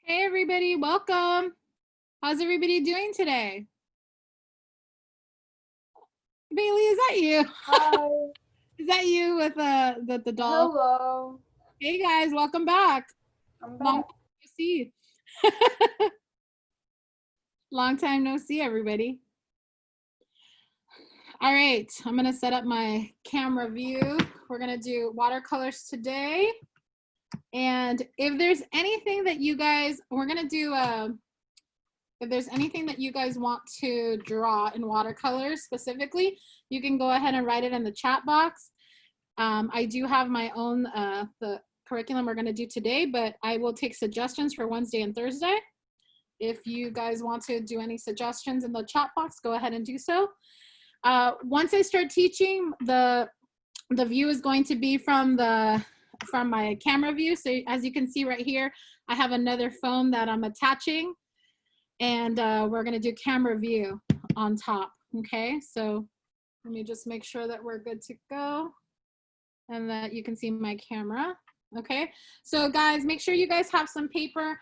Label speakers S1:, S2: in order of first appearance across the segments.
S1: Hey everybody, welcome. How's everybody doing today? Bailey, is that you?
S2: Hi.
S1: Is that you with the doll?
S2: Hello.
S1: Hey guys, welcome back.
S2: I'm
S1: Long
S2: back.
S1: time no see. Long time no see, everybody. All right, I'm gonna set up my camera view. We're gonna do watercolors today. And if there's anything that you guys, we're gonna do if there's anything that you guys want to draw in watercolors specifically, you can go ahead and write it in the chat box. I do have my own, the curriculum we're gonna do today, but I will take suggestions for Wednesday and Thursday. If you guys want to do any suggestions in the chat box, go ahead and do so. Once I start teaching, the view is going to be from my camera view. So as you can see right here, I have another phone that I'm attaching, and we're gonna do camera view on top. Okay, so let me just make sure that we're good to go and that you can see my camera. Okay, so guys, make sure you guys have some paper.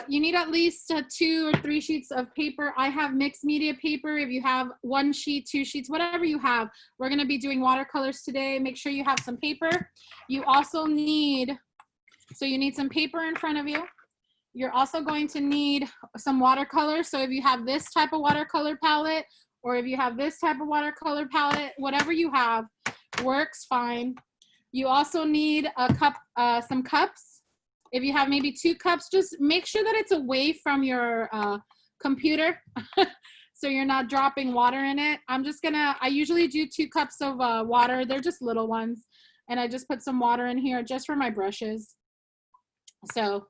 S1: You need at least 2 or 3 sheets of paper. I have mixed media paper. If you have 1 sheet, 2 sheets, whatever you have, we're gonna be doing watercolors today. Make sure you have some paper. You also need, so you need some paper in front of you. You're also going to need some watercolors. So if you have this type of watercolor palette, or if you have this type of watercolor palette, whatever you have works fine. You also need a cup, some cups. If you have maybe 2 cups, just make sure that it's away from your computer so you're not dropping water in it. I usually do 2 cups of water. They're just little ones. And I just put some water in here just for my brushes. So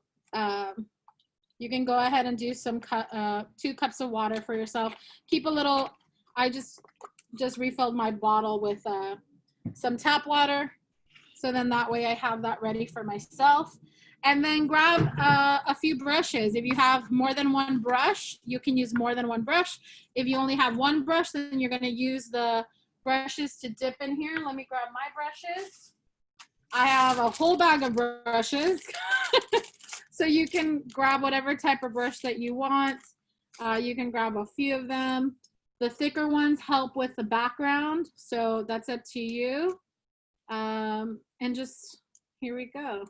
S1: you can go ahead and do some 2 cups of water for yourself. Keep a little, I just refilled my bottle with some tap water. So then that way I have that ready for myself. And then grab a few brushes. If you have more than 1 brush, you can use more than 1 brush. If you only have 1 brush, then you're gonna use the brushes to dip in here. Let me grab my brushes. I have a whole bag of brushes. So you can grab whatever type of brush that you want. You can grab a few of them. The thicker ones help with the background, so that's up to you. And just, here we go.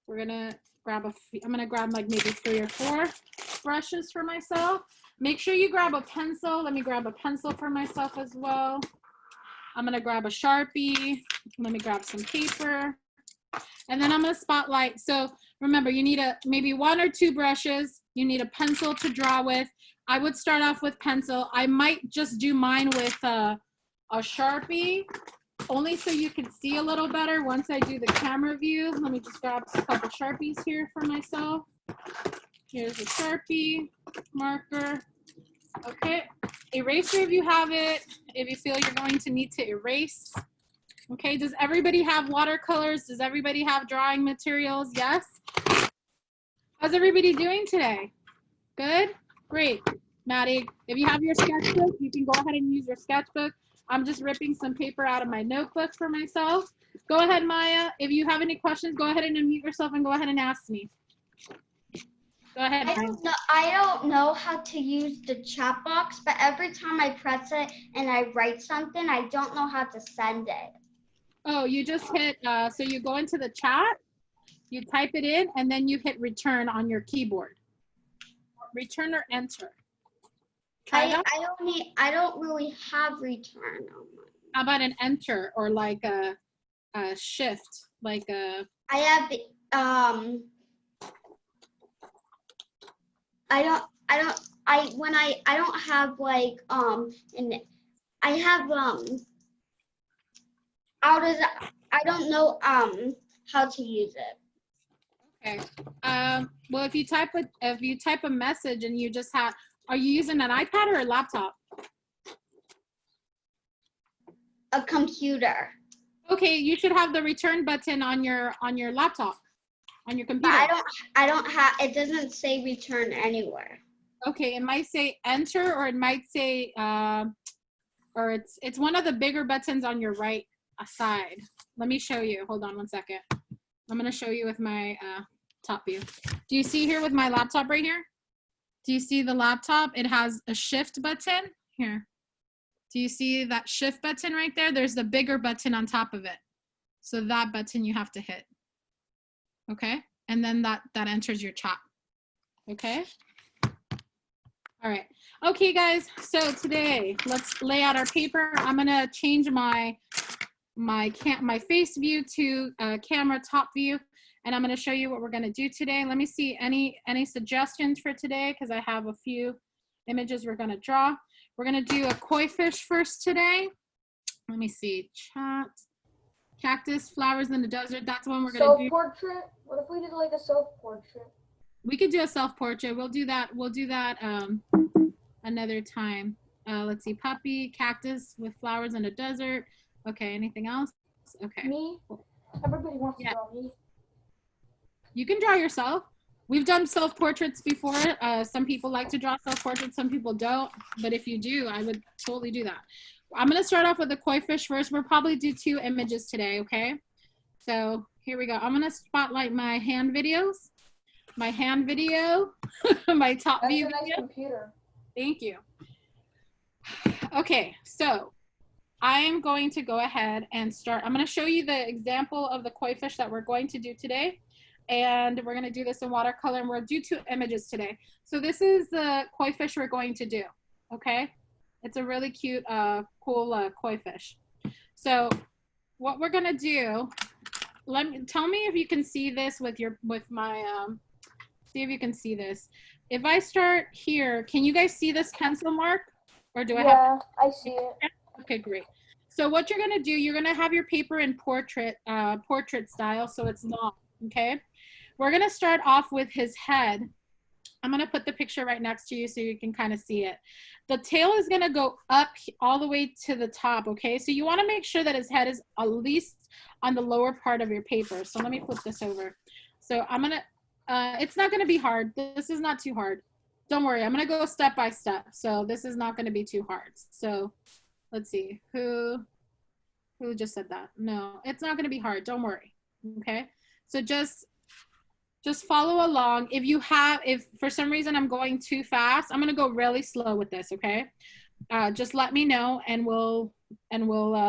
S1: We're gonna grab I'm gonna grab like maybe 3 or 4 brushes for myself. Make sure you grab a pencil. Let me grab a pencil for myself as well. I'm gonna grab a Sharpie. Let me grab some paper. And then I'm gonna spotlight. So remember, you need maybe 1 or 2 brushes. You need a pencil to draw with. I would start off with pencil. I might just do mine with a Sharpie, only so you can see a little better once I do the camera view. Let me just grab a couple Sharpies here for myself. Here's a Sharpie marker. Okay, eraser if you have it, if you feel you're going to need to erase. Okay, does everybody have watercolors? Does everybody have drawing materials? Yes? How's everybody doing today? Good? Great. Maddie, if you have your sketchbook, you can go ahead and use your sketchbook. I'm just ripping some paper out of my notebook for myself. Go ahead, Maya. If you have any questions, go ahead and unmute yourself and go ahead and ask me. Go ahead, Maya.
S2: I don't know how to use the chat box, but every time I press it and I write something, I don't know how to send it.
S1: Oh, you just hit, so you go into the chat, you type it in, and then you hit return on your keyboard. Return or enter.
S2: I don't really have return on mine.
S1: How about an enter or like a shift, like a?
S2: I have I don't have like I have I don't know how to use it.
S1: Okay. Well, if you type a message and you just have, are you using an iPad or a laptop?
S2: A computer.
S1: Okay, you should have the return button on your laptop, on your computer.
S2: But I don't have. It doesn't say return anywhere.
S1: Okay, it might say enter, or it might say, or it's one of the bigger buttons on your right side. Let me show you. Hold on one second. I'm gonna show you with my top view. Do you see here with my laptop right here? Do you see the laptop? It has a shift button here. Do you see that shift button right there? There's the bigger button on top of it. So that button you have to hit. Okay? And then that enters your chop. Okay? All right. Okay, guys. So today, let's lay out our paper. I'm gonna change my face view to camera top view, and I'm gonna show you what we're gonna do today. Let me see any suggestions for today, because I have a few images we're gonna draw. We're gonna do a koi fish first today. Let me see. Chat. Cactus, flowers in the desert. That's one we're gonna do.
S3: Self-portrait? What if we did like a self-portrait?
S1: We could do a self-portrait. We'll do that another time. Let's see. Puppy, cactus with flowers in the desert. Okay, anything else? Okay.
S3: Me? Everybody wants to draw me.
S1: You can draw yourself. We've done self-portraits before. Some people like to draw self-portraits, some people don't. But if you do, I would totally do that. I'm gonna start off with the koi fish first. We'll probably do 2 images today, okay? So here we go. I'm gonna spotlight my hand videos. My hand video, my top view
S3: That's a nice
S1: video.
S3: computer.
S1: Thank you. Okay, so I am going to go ahead and start. I'm going to show you the example of the koi fish that we're going to do today. And we're going to do this in watercolor, and we'll do 2 images today. So this is the koi fish we're going to do, okay? It's a really cute, cool koi fish. So what we're going to do, tell me if you can see this with my, see if you can see this. If I start here, can you guys see this pencil mark? Or do I have?
S3: Yeah, I see it.
S1: Okay, great. So what you're gonna do, you're gonna have your paper in portrait style, so it's long, okay? We're gonna start off with his head. I'm gonna put the picture right next to you so you can kind of see it. The tail is gonna go up all the way to the top, okay? So you wanna make sure that his head is at least on the lower part of your paper. So let me flip this over. So I'm gonna, it's not gonna be hard. This is not too hard. Don't worry, I'm gonna go step by step. So this is not gonna be too hard. So let's see, who just said that? No, it's not gonna be hard, don't worry, okay? So just follow along. If for some reason I'm going too fast, I'm gonna go really slow with this, okay? Just let me know and we'll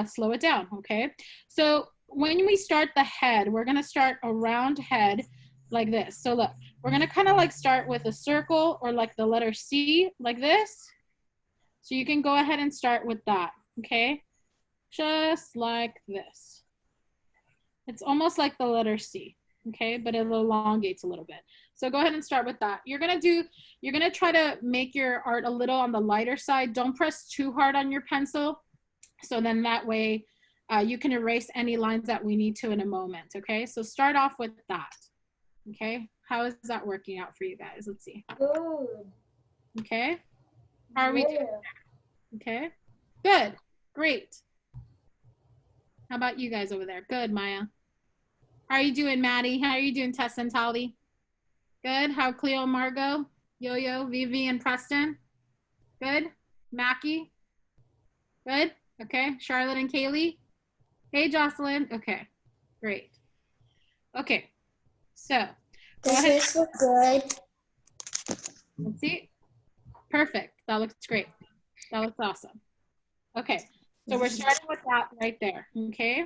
S1: slow it down, okay? So when we start the head, we're gonna start a round head like this. So look, we're gonna kind of like start with a circle or like the letter C, like this. So you can go ahead and start with that, okay? Just like this. It's almost like the letter C, okay? But it elongates a little bit. So go ahead and start with that. You're gonna try to make your art a little on the lighter side. Don't press too hard on your pencil. So then that way you can erase any lines that we need to in a moment, okay? So start off with that. Okay, how is that working out for you guys? Let's see.
S3: Good.
S1: Okay, how are we doing? Okay, good, great. How about you guys over there? Good, Maya. How are you doing, Maddie? How are you doing, Tess and Tali? Good. How Cleo, Margot, Yo-Yo, Vivi, and Preston? Good. Mackie? Good. Okay. Charlotte and Kaylee? Hey, Jocelyn. Okay, great. Okay. So, go ahead.
S2: This looks good.
S1: Let's see. Perfect. That looks great. That looks awesome. Okay. So we're starting with that right there. Okay.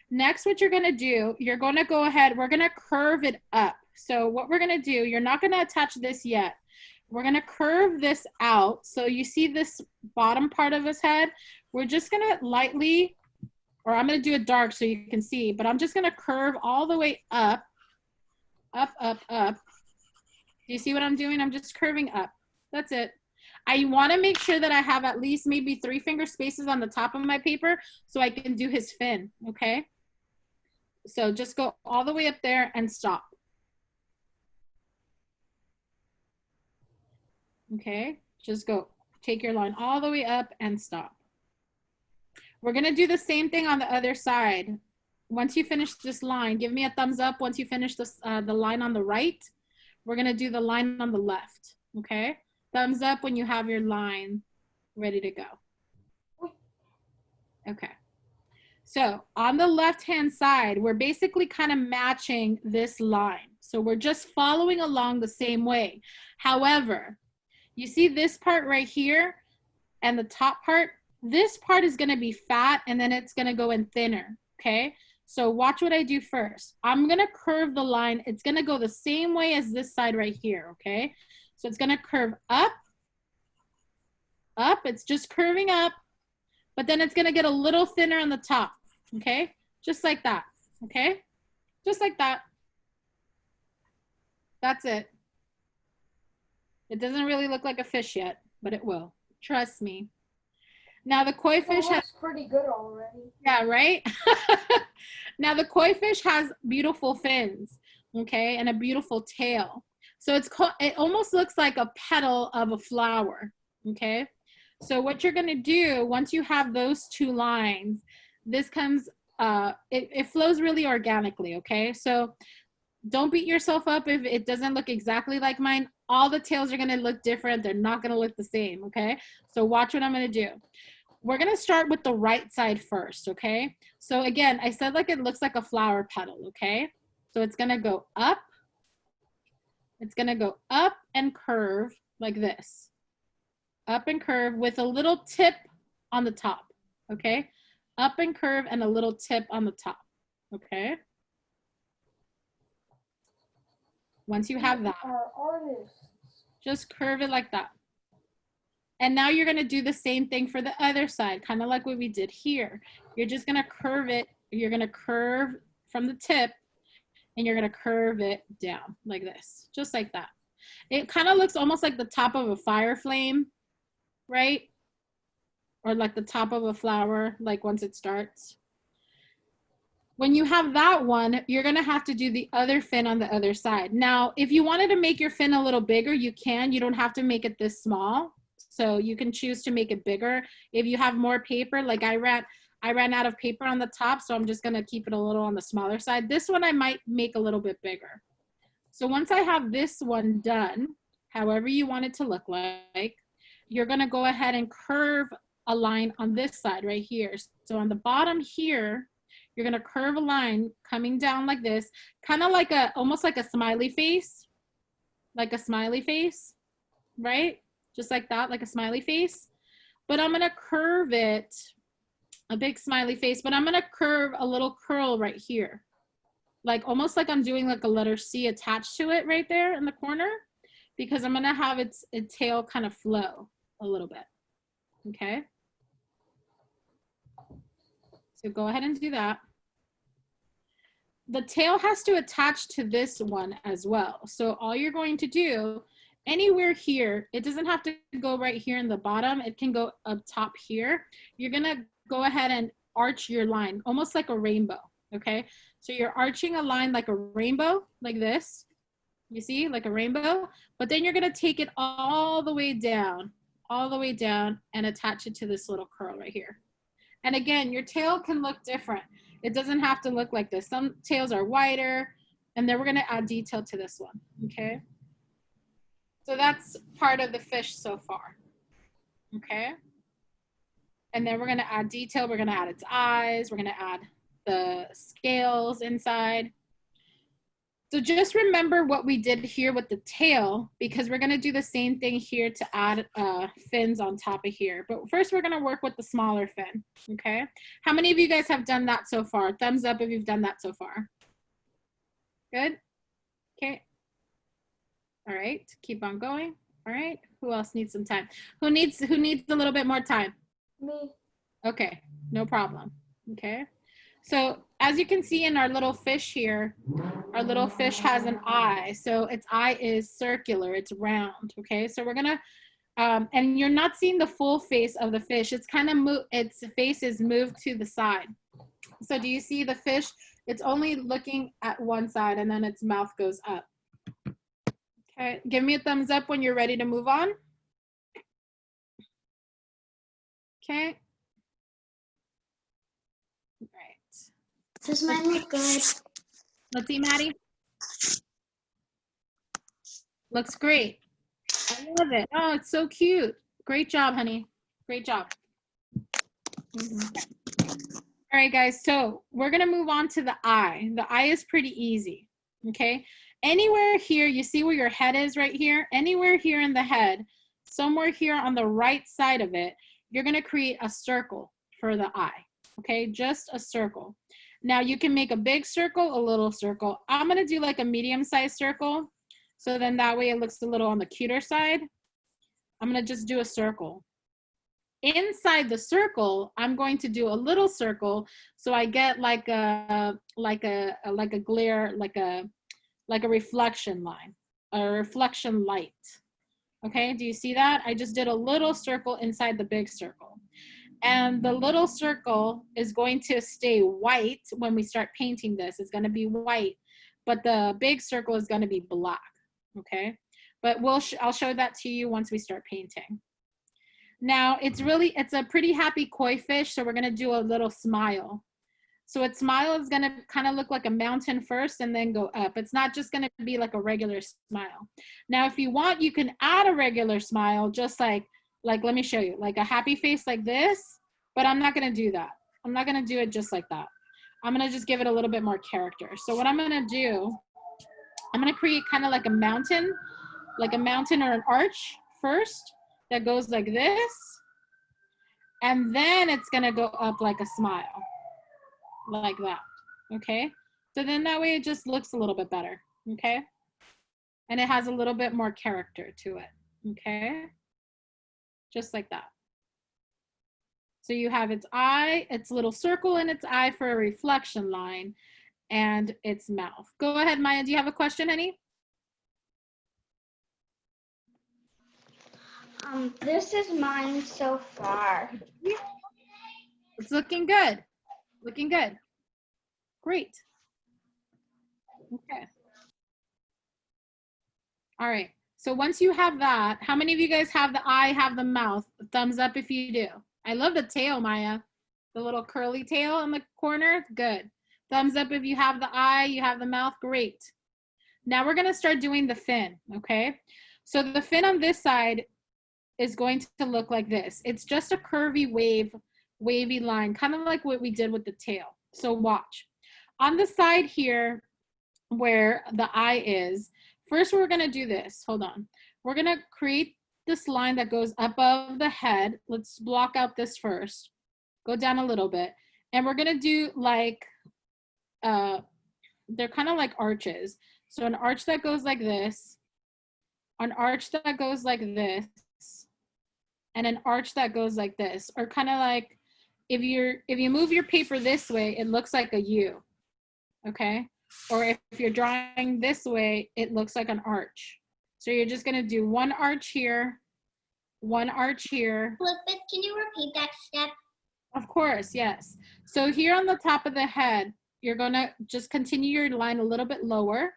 S1: Next, what you're going to do, you're going to go ahead. We're going to curve it up. So what we're going to do, you're not going to attach this yet. We're going to curve this out. So you see this bottom part of his head. We're just going to lightly, or I'm going to do it dark so you can see, but I'm just going to curve all the way up. Up, up, up. Do you see what I'm doing? I'm just curving up. That's it. I want to make sure that I have at least maybe 3 finger spaces on the top of my paper so I can do his fin, okay? So just go all the way up there and stop. Okay, just go. Take your line all the way up and stop. We're going to do the same thing on the other side. Once you finish this line, give me a thumbs up. Once you finish this, the line on the right, we're gonna do the line on the left, okay? Thumbs up when you have your line ready to go. Okay. So on the left-hand side, we're basically kind of matching this line. So we're just following along the same way. However, you see this part right here and the top part, this part is gonna be fat and then it's gonna go in thinner, okay? So watch what I do first. I'm gonna curve the line. It's gonna go the same way as this side right here, okay? So it's gonna curve up, up, it's just curving up, but then it's gonna get a little thinner on the top, okay? Just like that, okay? Just like that. That's it. It doesn't really look like a fish yet, but it will. Trust me. Now the koi fish has
S3: pretty good already.
S1: Yeah, right? Now the koi fish has beautiful fins, okay, and a beautiful tail. So it almost looks like a petal of a flower, okay? So what you're gonna do, once you have those two lines, this comes, it flows really organically, okay? So don't beat yourself up if it doesn't look exactly like mine. All the tails are gonna look different. They're not gonna look the same, okay? So watch what I'm gonna do. We're gonna start with the right side first, okay? So again, I said like it looks like a flower petal, okay? So it's gonna go up. It's gonna go up and curve like this. Up and curve with a little tip on the top, okay? Up and curve and a little tip on the top, okay? Once you have that, just curve it like that. And now you're gonna do the same thing for the other side, kind of like what we did here. You're just gonna curve it. You're gonna curve from the tip and you're gonna curve it down like this, just like that. It kind of looks almost like the top of a fire flame, right? Or like the top of a flower, like once it starts. When you have that one, you're gonna have to do the other fin on the other side. Now, if you wanted to make your fin a little bigger, you can. You don't have to make it this small. So you can choose to make it bigger. If you have more paper, like I ran out of paper on the top, so I'm just gonna keep it a little on the smaller side. This one I might make a little bit bigger. So once I have this one done, however you want it to look like, you're gonna go ahead and curve a line on this side right here. So on the bottom here, you're gonna curve a line coming down like this, kind of like almost like a smiley face, right? Just like that, like a smiley face. But I'm gonna curve it, a big smiley face, but I'm gonna curve a little curl right here. Like almost like I'm doing like a letter C attached to it right there in the corner, because I'm gonna have its tail kind of flow a little bit, okay? So go ahead and do that. The tail has to attach to this one as well. So all you're going to do, anywhere here, it doesn't have to go right here in the bottom, it can go up top here. You're gonna go ahead and arch your line, almost like a rainbow, okay? So you're arching a line like a rainbow, like this, you see, like a rainbow, but then you're gonna take it all the way down and attach it to this little curl right here. And again, your tail can look different. It doesn't have to look like this. Some tails are wider, and then we're gonna add detail to this one, okay? So that's part of the fish so far, okay? And then we're gonna add detail. We're gonna add its eyes. We're gonna add the scales inside. So just remember what we did here with the tail, because we're gonna do the same thing here to add fins on top of here. But first we're gonna work with the smaller fin, okay? How many of you guys have done that so far? Thumbs up if you've done that so far. Good, okay. All right, keep on going. All right, who else needs some time? Who needs a little bit more time?
S3: Me.
S1: Okay, no problem, okay? So as you can see in our little fish here, our little fish has an eye. So its eye is circular, it's round, okay? So we're gonna, and you're not seeing the full face of the fish. It's kind of, its face is moved to the side. So do you see the fish? It's only looking at one side and then its mouth goes up. Okay, give me a thumbs up when you're ready to move on. Okay. All right.
S2: Does mine look good?
S1: Let's see, Maddie. Looks great. I love it. Oh, it's so cute. Great job, honey. Great job. All right, guys, so we're gonna move on to the eye. The eye is pretty easy, okay? Anywhere here, you see where your head is right here? Anywhere here in the head, somewhere here on the right side of it, you're gonna create a circle for the eye, okay? Just a circle. Now you can make a big circle, a little circle. I'm gonna do like a medium-sized circle, so then that way it looks a little on the cuter side. I'm gonna just do a circle. Inside the circle, I'm going to do a little circle so I get like a glare, like a reflection line, a reflection light. Okay, do you see that? I just did a little circle inside the big circle. And the little circle is going to stay white when we start painting this. It's going to be white, but the big circle is going to be black. Okay, but I'll show that to you once we start painting. Now it's a pretty happy koi fish, so we're gonna do a little smile. So its smile is gonna kind of look like a mountain first and then go up. It's not just gonna be like a regular smile. Now if you want, you can add a regular smile, just like let me show you, like a happy face like this, but I'm not gonna do that. I'm not gonna do it just like that. I'm gonna just give it a little bit more character. So what I'm gonna do, I'm gonna create kind of like a mountain or an arch first, that goes like this, and then it's gonna go up like a smile, like that, okay? So then that way it just looks a little bit better, okay? And it has a little bit more character to it, okay? Just like that. So you have its eye, its little circle in its eye for a reflection line, and its mouth. Go ahead, Maya, do you have a question, honey?
S2: This is mine so far.
S1: It's looking good. Looking good. Great. Okay. All right. So once you have that, how many of you guys have the eye, have the mouth? Thumbs up if you do. I love the tail, Maya. The little curly tail in the corner. Good. Thumbs up if you have the eye, you have the mouth. Great. Now we're going to start doing the fin, okay? So the fin on this side is going to look like this. It's just a curvy wavy line, kind of like what we did with the tail. So watch. On the side here where the eye is, first we're gonna do this, hold on. We're gonna create this line that goes above the head. Let's block out this first. Go down a little bit. And we're gonna do like, they're kind of like arches. So an arch that goes like this, an arch that goes like this, and an arch that goes like this, or kind of like if you move your paper this way, it looks like a U, okay? Or if you're drawing this way, it looks like an arch. So you're just gonna do one arch here, one arch here.
S2: Elizabeth, can you repeat that step?
S1: Of course, yes. So here on the top of the head, you're gonna just continue your line a little bit lower,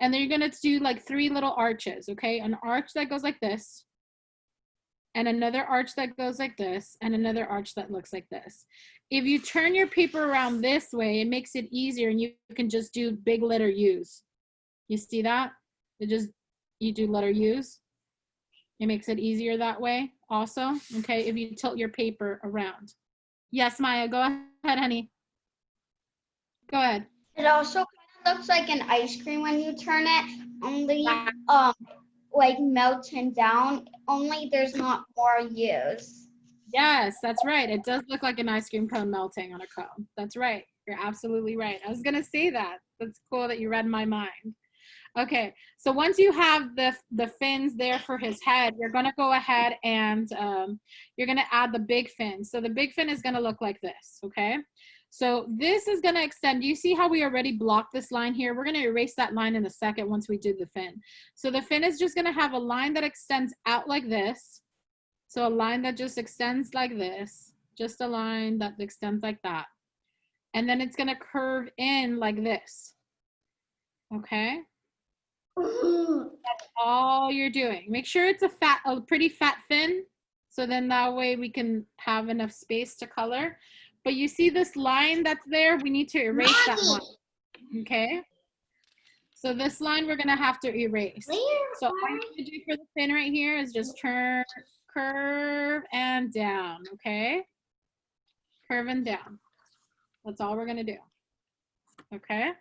S1: and then you're gonna do like 3 little arches, okay? An arch that goes like this, and another arch that goes like this, and another arch that looks like this. If you turn your paper around this way, it makes it easier, and you can just do big letter U's. You see that? You do letter U's. It makes it easier that way also, okay, if you tilt your paper around. Yes, Maya, go ahead, honey. Go ahead.
S2: It also kind of looks like an ice cream when you turn it, only like melting down, only there's not more U's.
S1: Yes, that's right. It does look like an ice cream cone melting on a cone. That's right. You're absolutely right. I was going to say that. That's cool that you read my mind. Okay, so once you have the fins there for his head, you're going to go ahead and you're going to add the big fin. So the big fin is going to look like this, okay? So this is going to extend. You see how we already blocked this line here? We're going to erase that line in a second once we do the fin. So the fin is just going to have a line that extends out like this. So a line that just extends like this, just a line that extends like that. And then it's going to curve in like this, okay? That's all you're doing. Make sure it's a pretty fat fin, so then that way we can have enough space to color. But you see this line that's there? We need to erase that one, okay? So this line we're gonna have to erase. So all you're gonna do for the fin right here is just turn, curve, and down, okay? Curve and down. That's all we're gonna do. Okay.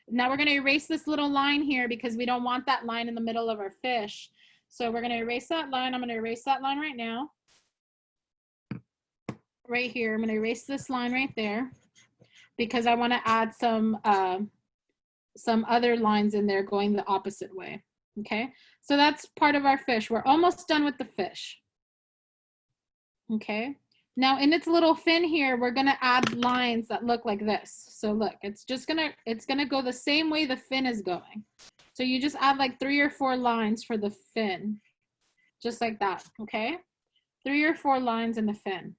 S1: Now we're gonna erase this little line here because we don't want that line in the middle of our fish. So we're gonna erase that line. I'm gonna erase that line right now. Right here, I'm gonna erase this line right there because I wanna add some other lines in there going the opposite way. Okay, so that's part of our fish. We're almost done with the fish. Okay, now in its little fin here, we're gonna add lines that look like this. So look, it's gonna go the same way the fin is going. So you just add like 3 or 4 lines for the fin, just like that, okay? 3 or 4 lines in the fin.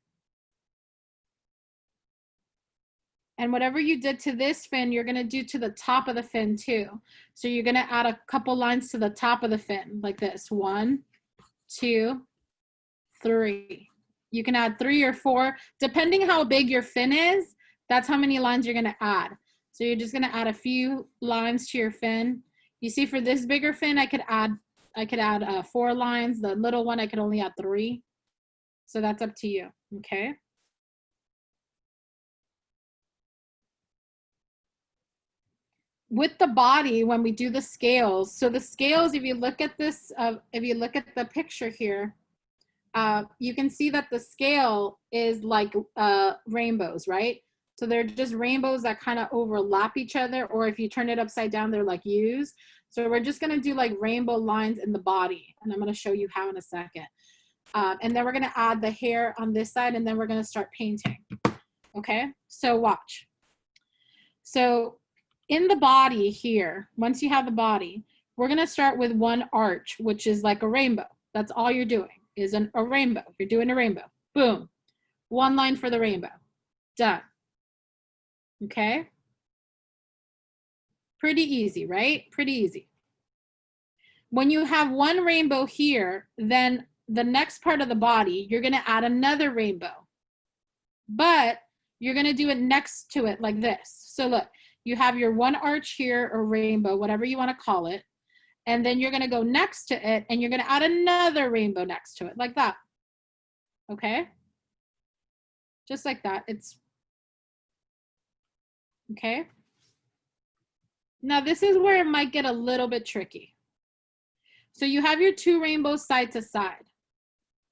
S1: And whatever you did to this fin, you're gonna do to the top of the fin too. So you're gonna add a couple lines to the top of the fin, like this. 1, 2, 3. You can add 3 or 4, depending how big your fin is, that's how many lines you're gonna add. So you're just gonna add a few lines to your fin. You see, for this bigger fin, I could add 4 lines. The little one, I could only add 3. So that's up to you, okay? With the body, when we do the scales, so the scales, if you look at this, if you look at the picture here, you can see that the scale is like rainbows, right? So they're just rainbows that kind of overlap each other, or if you turn it upside down, they're like U's. So we're just gonna do like rainbow lines in the body, and I'm gonna show you how in a second. And then we're gonna add the hair on this side, and then we're gonna start painting, okay? So watch. So in the body here, once you have the body, we're gonna start with one arch, which is like a rainbow. That's all you're doing, is a rainbow. You're doing a rainbow. Boom. 1 line for the rainbow. Done. Okay? Pretty easy, right? Pretty easy. When you have 1 rainbow here, then the next part of the body, you're gonna add another rainbow. But you're gonna do it next to it like this. So look, you have your 1 arch here, or rainbow, whatever you wanna call it. And then you're gonna go next to it, and you're gonna add another rainbow next to it, like that. Okay? Just like that. It's okay. Now this is where it might get a little bit tricky. So you have your 2 rainbows side to side.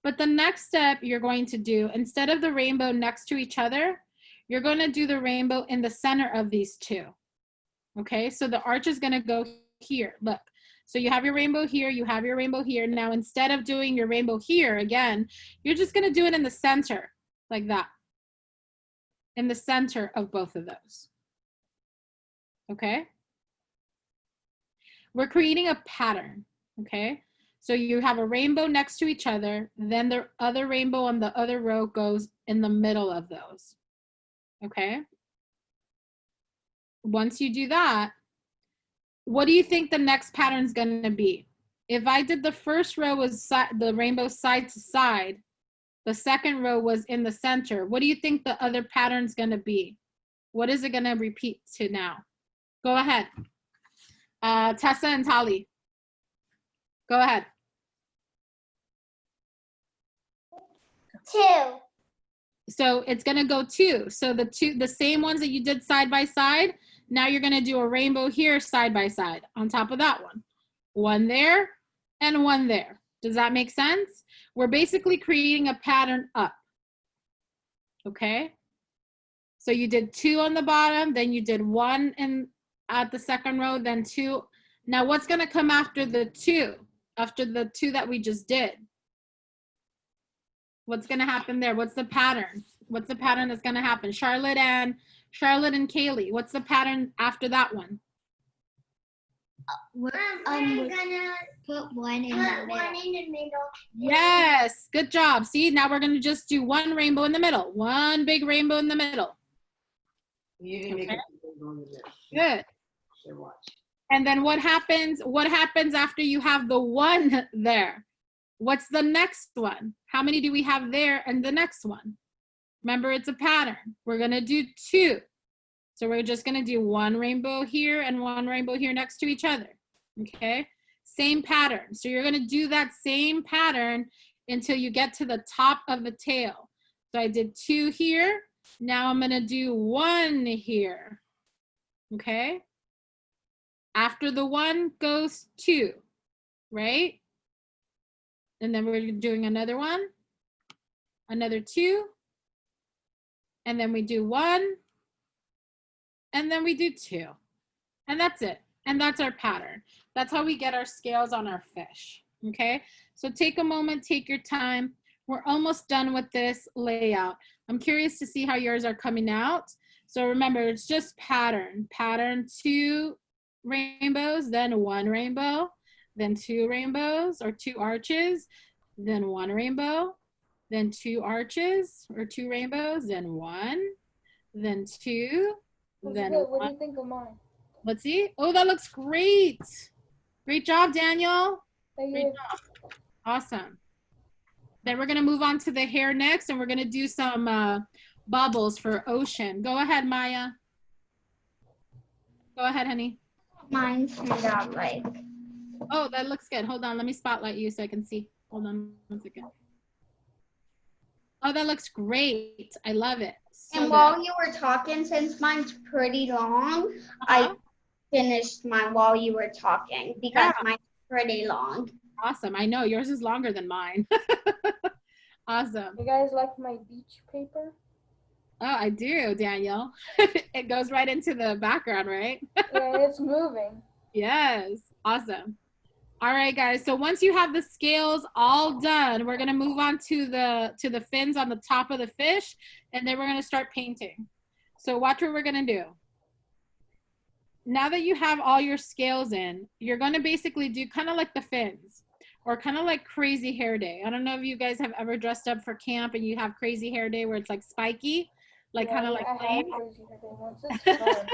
S1: But the next step you're going to do, instead of the rainbow next to each other, you're going to do the rainbow in the center of these 2. Okay, so the arch is going to go here. Look, so you have your rainbow here, you have your rainbow here. Now, instead of doing your rainbow here again, you're just going to do it in the center, like that. In the center of both of those. Okay? We're creating a pattern, okay? So you have a rainbow next to each other, then the other rainbow on the other row goes in the middle of those, okay? Once you do that, what do you think the next pattern is going to be? If I did the first row was the rainbow side to side, the second row was in the center, what do you think the other pattern is going to be? What is it going to repeat to now? Go ahead. Tessa and Tali. Go ahead.
S2: 2.
S1: So it's going to go 2. So the same ones that you did side by side, now you're going to do a rainbow here side by side on top of that one. 1 there and 1 there. Does that make sense? We're basically creating a pattern up. Okay? So you did 2 on the bottom, then you did 1 at the second row, then 2. Now what's going to come after the 2? After the 2 that we just did? What's going to happen there? What's the pattern? What's the pattern that's going to happen? Charlotte and Kaylee, what's the pattern after that one?
S2: We're gonna put 1 in the middle.
S1: Yes, good job. See, now we're going to just do 1 rainbow in the middle. 1 big rainbow in the middle.
S4: You didn't make
S1: Okay.
S4: it on the middle.
S1: Good.
S4: So watch.
S1: And then what happens after you have the 1 there? What's the next one? How many do we have there and the next one? Remember, it's a pattern. We're going to do 2. So we're just going to do 1 rainbow here and 1 rainbow here next to each other. Okay? Same pattern. So you're going to do that same pattern until you get to the top of the tail. So I did 2 here, Now I'm gonna do 1 here, okay? After the 1 goes 2, right? And then we're doing another 1, another 2, and then we do 1, and then we do 2. And that's it. And that's our pattern. That's how we get our scales on our fish, okay? So take a moment, take your time. We're almost done with this layout. I'm curious to see how yours are coming out. So remember, it's just pattern. Pattern 2 rainbows, then 1 rainbow, then 2 rainbows or 2 arches, then 1 rainbow, then 2 arches or 2 rainbows, then 1, then 2, then
S3: What
S1: 1.
S3: do you think of mine?
S1: Let's see. Oh, that looks great. Great job, Daniel.
S3: Thank
S1: Great
S3: you.
S1: job. Awesome. Then we're going to move on to the hair next, and we're going to do some bubbles for ocean. Go ahead, Maya. Go ahead, honey.
S2: Mine turned out like.
S1: Oh, that looks good. Hold on. Let me spotlight you so I can see. Hold on 1 second. Oh, that looks great. I love it. So
S2: And
S1: good.
S2: while you were talking, since mine's pretty long, I finished mine while you were talking because mine's pretty long.
S1: Awesome. I know yours is longer than mine. Awesome.
S3: You guys like my beach paper?
S1: Oh, I do, Daniel. It goes right into the background, right?
S3: Yeah, it's moving.
S1: Yes. Awesome. All right, guys. So once you have the scales all done, we're gonna move on to the fins on the top of the fish, and then we're gonna start painting. So watch what we're gonna do. Now that you have all your scales in, you're gonna basically do kind of like the fins, or kind of like crazy hair day. I don't know if you guys have ever dressed up for camp and you have crazy hair day where it's like spiky, like
S3: Yeah,
S1: kind of like
S3: I had
S1: flames.
S3: crazy hair day once. It's fun.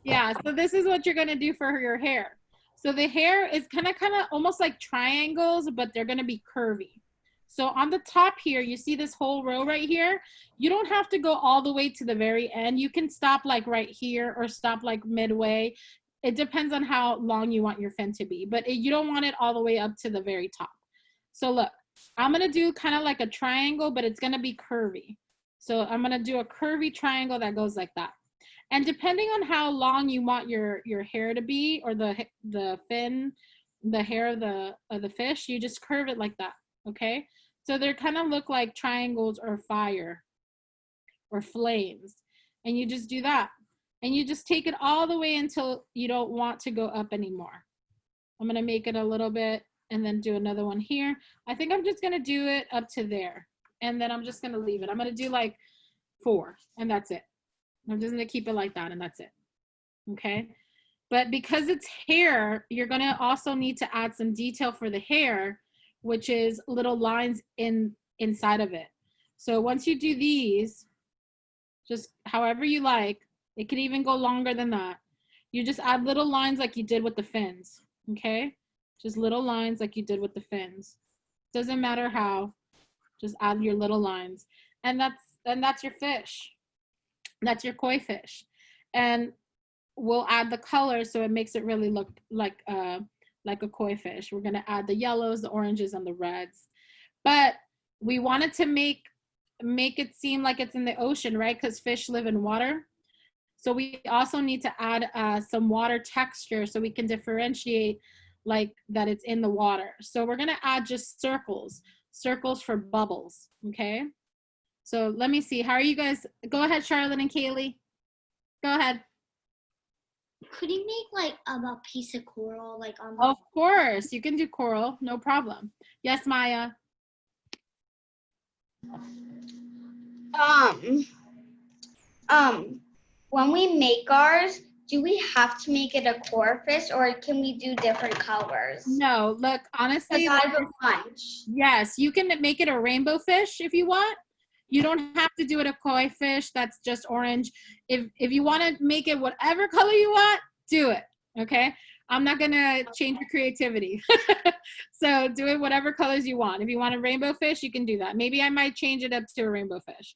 S1: Yeah, so this is what you're gonna do for your hair. So the hair is kind of almost like triangles, but they're gonna be curvy. So on the top here, you see this whole row right here. You don't have to go all the way to the very end. You can stop like right here or stop like midway. It depends on how long you want your fin to be, but you don't want it all the way up to the very top. So look, I'm gonna do kind of like a triangle, but it's gonna be curvy. So I'm gonna do a curvy triangle that goes like that. And depending on how long you want your hair to be, or the fin, the hair of the fish, you just curve it like that, okay? So they kind of look like triangles or fire or flames. And you just do that. And you just take it all the way until you don't want to go up anymore. I'm gonna make it a little bit and then do another one here. I think I'm just gonna do it up to there. And then I'm just gonna leave it. I'm gonna do like 4, and that's it. I'm just gonna keep it like that, and that's it, okay? But because it's hair, you're gonna also need to add some detail for the hair, which is little lines inside of it. So once you do these, just however you like, it can even go longer than that. You just add little lines like you did with the fins, okay? Just little lines like you did with the fins. Doesn't matter how, just add your little lines. And that's your fish. That's your koi fish. And we'll add the color so it makes it really look like a koi fish. We're gonna add the yellows, the oranges, and the reds. But we wanted to make it seem like it's in the ocean, right? Because fish live in water. So we also need to add some water texture so we can differentiate like that it's in the water. So we're gonna add just circles for bubbles, okay? So let me see, how are you guys? Go ahead, Charlotte and Kaylee. Go ahead.
S5: Could you make like a piece of coral like on the
S1: Of course, you can do coral, no problem. Yes, Maya.
S2: When we make ours, do we have to make it a core fish, or can we do different colors?
S1: No, look, honestly,
S2: Because I have a bunch.
S1: yes, you can make it a rainbow fish if you want. You don't have to do it a koi fish that's just orange. If you want to make it whatever color you want, do it, okay? I'm not gonna change your creativity. So do it whatever colors you want. If you want a rainbow fish, you can do that. Maybe I might change it up to a rainbow fish.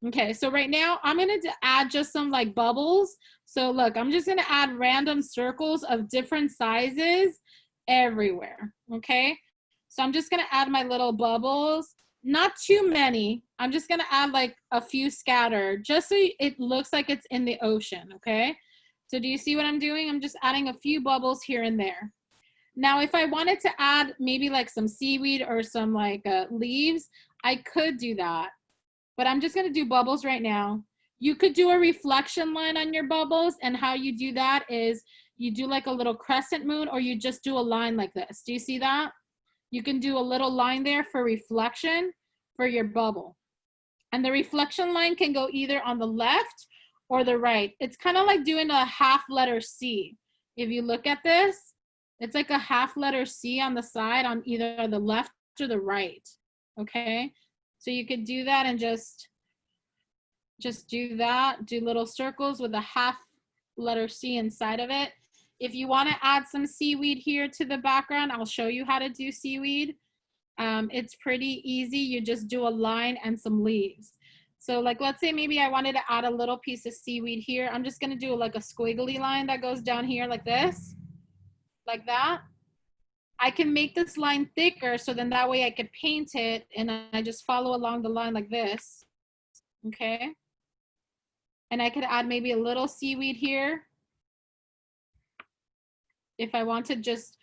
S1: Okay, so right now I'm gonna add just some like bubbles. So look, I'm just gonna add random circles of different sizes everywhere, okay? So I'm just gonna add my little bubbles not too many. I'm just gonna add like a few scattered, just so it looks like it's in the ocean, okay? So do you see what I'm doing? I'm just adding a few bubbles here and there. Now, if I wanted to add maybe like some seaweed or some like leaves, I could do that. But I'm just gonna do bubbles right now. You could do a reflection line on your bubbles, and how you do that is you do like a little crescent moon, or you just do a line like this. Do you see that? You can do a little line there for reflection for your bubble. And the reflection line can go either on the left or the right. It's kind of like doing a half letter C. If you look at this, it's like a half letter C on the side on either the left or the right, okay? So you could do that and just do that, do little circles with a half letter C inside of it. If you want to add some seaweed here to the background, I'll show you how to do seaweed. It's pretty easy. You just do a line and some leaves. So like, let's say maybe I wanted to add a little piece of seaweed here. I'm just going to do like a squiggly line that goes down here like this, like that. I can make this line thicker, so then that way I could paint it, and I just follow along the line like this, okay? And I could add maybe a little seaweed here. If I want to just,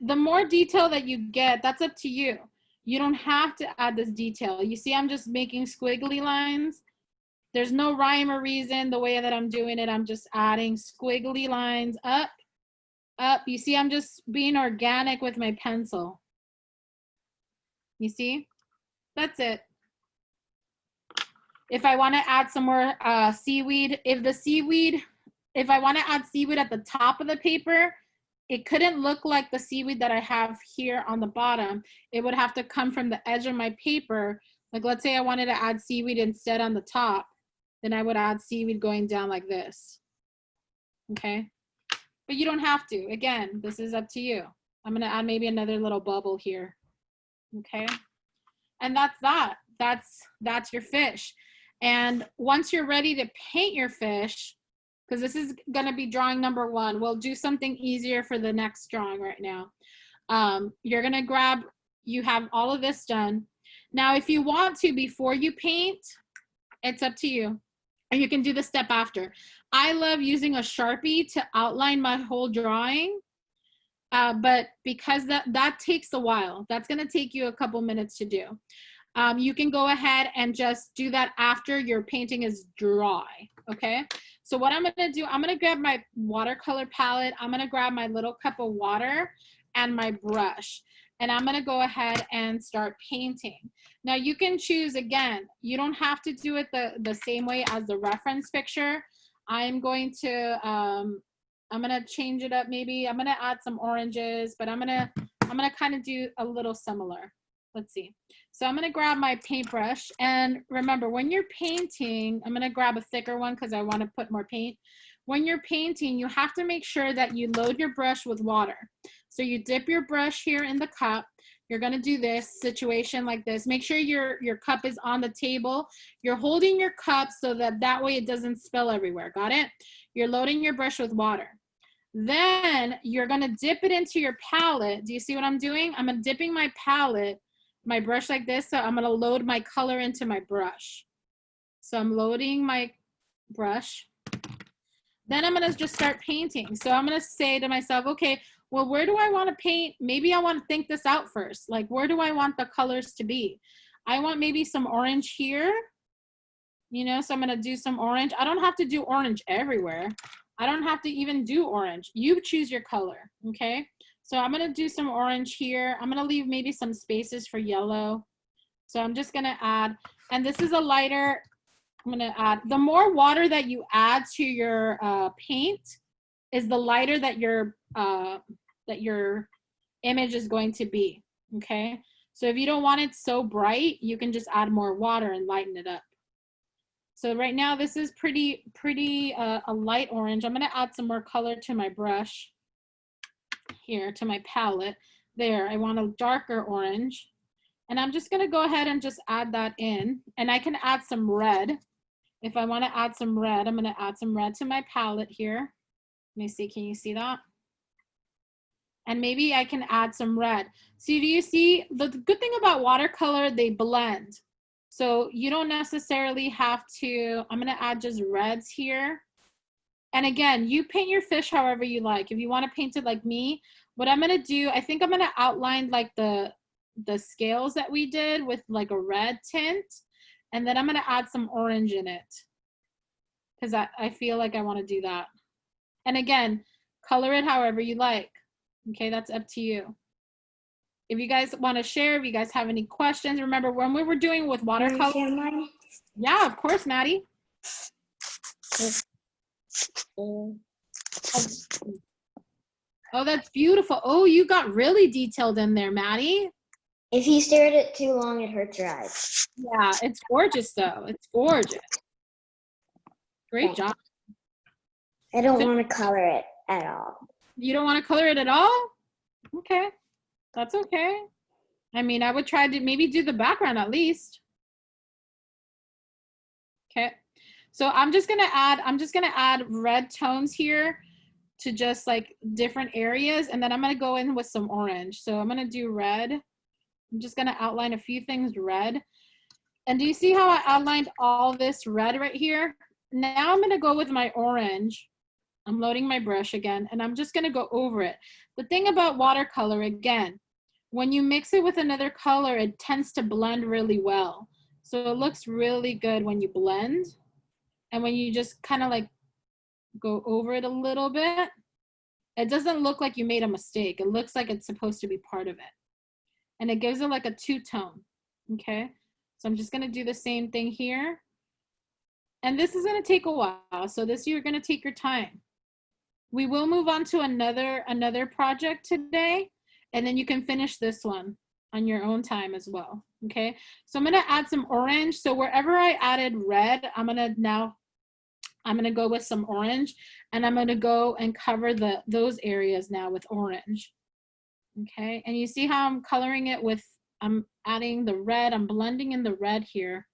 S1: the more detail that you get, that's up to you. You don't have to add this detail. You see, I'm just making squiggly lines. There's no rhyme or reason the way that I'm doing it. I'm just adding squiggly lines up, up. You see, I'm just being organic with my pencil. You see? That's it. If I want to add some more seaweed, if I want to add seaweed at the top of the paper, it couldn't look like the seaweed that I have here on the bottom. It would have to come from the edge of my paper. Like, let's say I wanted to add seaweed instead on the top, then I would add seaweed going down like this. Okay? But you don't have to. Again, this is up to you. I'm going to add maybe another little bubble here. Okay? And that's that. That's your fish. And once you're ready to paint your fish, because this is going to be drawing number 1, we'll do something easier for the next drawing right now. You're going to grab, you have all of this done. Now, if you want to, before you paint, it's up to you. And you can do the step after. I love using a Sharpie to outline my whole drawing. But because that takes a while, that's going to take you a couple minutes to do. You can go ahead and just do that after your painting is dry, okay? So what I'm gonna do, I'm gonna grab my watercolor palette, I'm gonna grab my little cup of water and my brush, and I'm gonna go ahead and start painting. Now you can choose, again, you don't have to do it the same way as the reference picture. I'm going to, I'm gonna change it up maybe. I'm gonna add some oranges, but I'm gonna kind of do a little similar. Let's see. So I'm going to grab my paintbrush, and remember, when you're painting, I'm going to grab a thicker one because I want to put more paint. When you're painting, you have to make sure that you load your brush with water. So you dip your brush here in the cup. You're going to do this situation like this. Make sure your cup is on the table. You're holding your cup so that way it doesn't spill everywhere. Got it? You're loading your brush with water. Then you're going to dip it into your palette. Do you see what I'm doing? I'm dipping my palette, my brush like this, so I'm going to load my color into my brush. So I'm loading my brush. Then I'm going to just start painting. So I'm going to say to myself, okay, well, where do I want to paint? Maybe I want to think this out first. Like, where do I want the colors to be? I want maybe some orange here, you know, so I'm going to do some orange. I don't have to do orange everywhere. I don't have to even do orange. You choose your color, okay? So I'm going to do some orange here. I'm going to leave maybe some spaces for yellow. So I'm just going to add, and this is a lighter, I'm going to add, the more water that you add to your paint is the lighter that your image is going to be, okay? So if you don't want it so bright, you can just add more water and lighten it up. So right now this is pretty a light orange. I'm going to add some more color to my brush here, to my palette. There, I want a darker orange. And I'm just going to go ahead and just add that in. And I can add some red. If I want to add some red, I'm going to add some red to my palette here. Let me see, can you see that? And maybe I can add some red. So do you see, the good thing about watercolor, they blend. So you don't necessarily have to, I'm gonna add just reds here. And again, you paint your fish however you like. If you wanna paint it like me, what I'm gonna do, I think I'm gonna outline like the scales that we did with like a red tint. And then I'm gonna add some orange in it. Because I feel like I wanna do that. And again, color it however you like. Okay, that's up to you. If you guys want to share, if you guys have any questions, remember when we were doing with watercolor.
S5: Share mine?
S1: Yeah, of course, Maddie. Oh, that's beautiful. Oh, you got really detailed in there, Maddie.
S5: If you stare at it too long, it hurts your eyes.
S1: Yeah, it's gorgeous though. It's gorgeous. Great
S5: Thank
S1: job.
S5: I don't want to color it at all.
S1: You don't want to color it at all? Okay, that's okay. I mean, I would try to maybe do the background at least. Okay, so I'm just gonna add red tones here to just like different areas, and then I'm gonna go in with some orange. So I'm gonna do red. I'm just gonna outline a few things red. And do you see how I outlined all this red right here? Now I'm gonna go with my orange. I'm loading my brush again, and I'm just gonna go over it. The thing about watercolor, again, when you mix it with another color, it tends to blend really well. So it looks really good when you blend. And when you just kind of like go over it a little bit, it doesn't look like you made a mistake. It looks like it's supposed to be part of it. And it gives it like a two-tone, okay? So I'm just gonna do the same thing here. And this is gonna take a while. So this you're gonna take your time. We will move on to another project today, and then you can finish this one on your own time as well, okay? So I'm gonna add some orange. So wherever I added red, I'm gonna go with some orange, and I'm gonna go and cover those areas now with orange, okay? And you see how I'm coloring it with, I'm adding the red, I'm blending in the red here.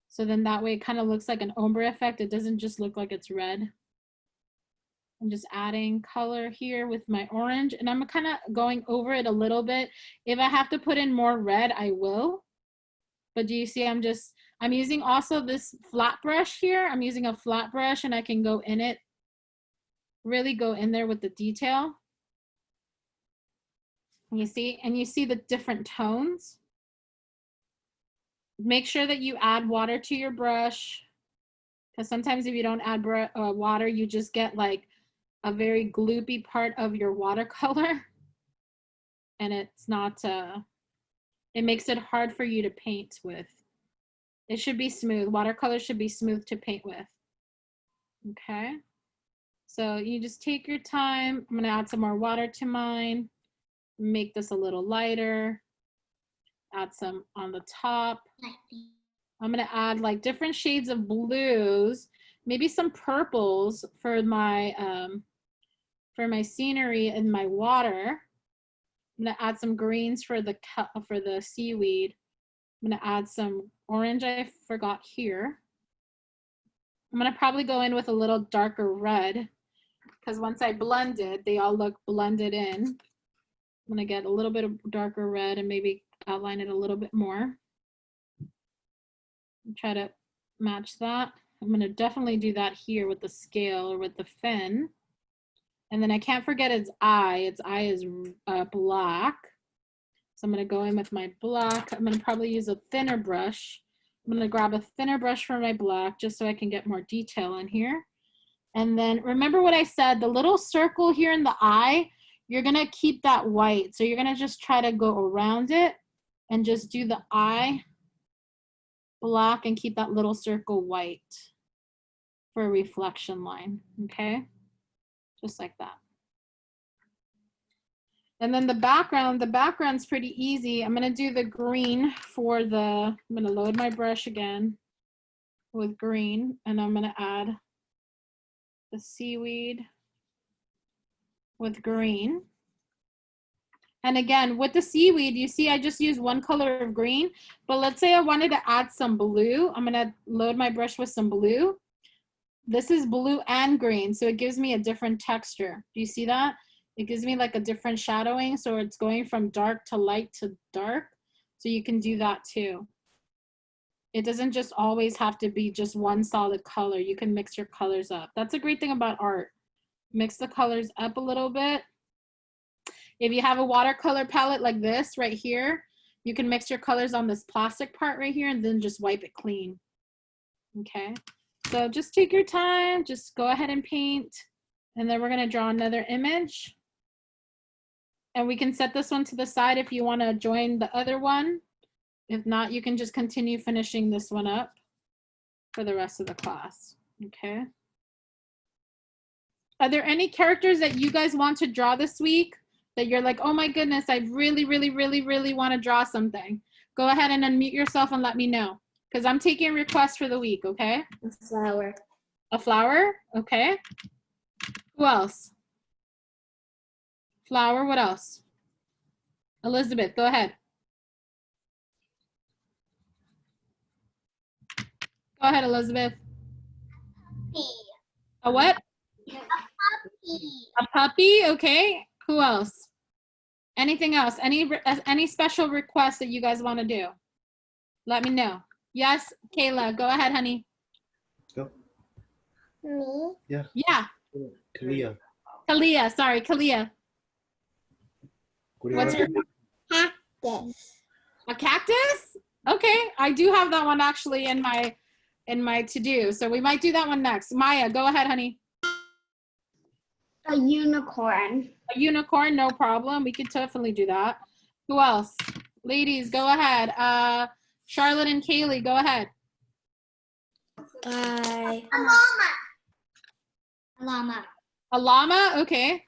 S1: So then that way it kind of looks like an ombre effect. It doesn't just look like it's red. I'm just adding color here with my orange, and I'm kind of going over it a little bit. If I have to put in more red, I will. But do you see I'm using also this flat brush here. I'm using a flat brush, and I can go in it, really go in there with the detail. And you see the different tones. Make sure that you add water to your brush, because sometimes if you don't add water, you just get like a very gloopy part of your watercolor, and it's not, it makes it hard for you to paint with. It should be smooth. Watercolor should be smooth to paint with. Okay, so you just take your time. I'm gonna add some more water to mine, make this a little lighter, add some on the top. I'm gonna add like different shades of blues, maybe some purples for my scenery and my water. I'm gonna add some greens for the seaweed. I'm gonna add some orange I forgot here. I'm gonna probably go in with a little darker red, because once I blend it, they all look blended in. I'm gonna get a little bit of darker red and maybe outline it a little bit more. Try to match that. I'm gonna definitely do that here with the scale or with the fin. And then I can't forget its eye. Its eye is black. So I'm gonna go in with my black. I'm gonna probably use a thinner brush. I'm gonna grab a thinner brush for my black just so I can get more detail in here. And then remember what I said, the little circle here in the eye, you're gonna keep that white. So you're gonna just try to go around it and just do the eye black and keep that little circle white for a reflection line, okay? Just like that. And then the background's pretty easy. I'm gonna do the green for I'm gonna load my brush again with green, and I'm gonna add the seaweed with green. And again, with the seaweed, you see I just used one color of green, but let's say I wanted to add some blue. I'm gonna load my brush with some blue. This is blue and green, so it gives me a different texture. Do you see that? It gives me like a different shadowing. So it's going from dark to light to dark. So you can do that too. It doesn't just always have to be just one solid color. You can mix your colors up. That's a great thing about art. Mix the colors up a little bit. If you have a watercolor palette like this right here, you can mix your colors on this plastic part right here and then just wipe it clean. Okay, so just take your time, just go ahead and paint. And then we're gonna draw another image. And we can set this one to the side if you wanna join the other one. If not, you can just continue finishing this one up for the rest of the class, okay? Are there any characters that you guys want to draw this week that you're like, oh my goodness, I really, really, really, really want to draw something? Go ahead and unmute yourself and let me know, because I'm taking requests for the week, okay?
S5: A flower.
S1: A flower, okay. Who else? Flower, what else? Elizabeth, go ahead. Go ahead, Elizabeth. A what? A puppy, okay. Who else? Anything else? Any special requests that you guys want to do? Let me know. Yes, Kayla, go ahead, honey.
S6: Go.
S2: Me?
S6: Yeah.
S1: Yeah.
S6: Kalia.
S1: Kalia, sorry, Kalia.
S6: What do you
S1: What's
S6: want
S1: your
S6: to do?
S2: Cactus.
S1: a cactus? Okay, I do have that one actually in my to-do, so we might do that one next. Maya, go ahead, honey.
S2: A unicorn.
S1: A unicorn, no problem. We could definitely do that. Who else? Ladies, go ahead. Charlotte and Kaylee, go ahead.
S5: Bye. A llama.
S1: A llama, okay.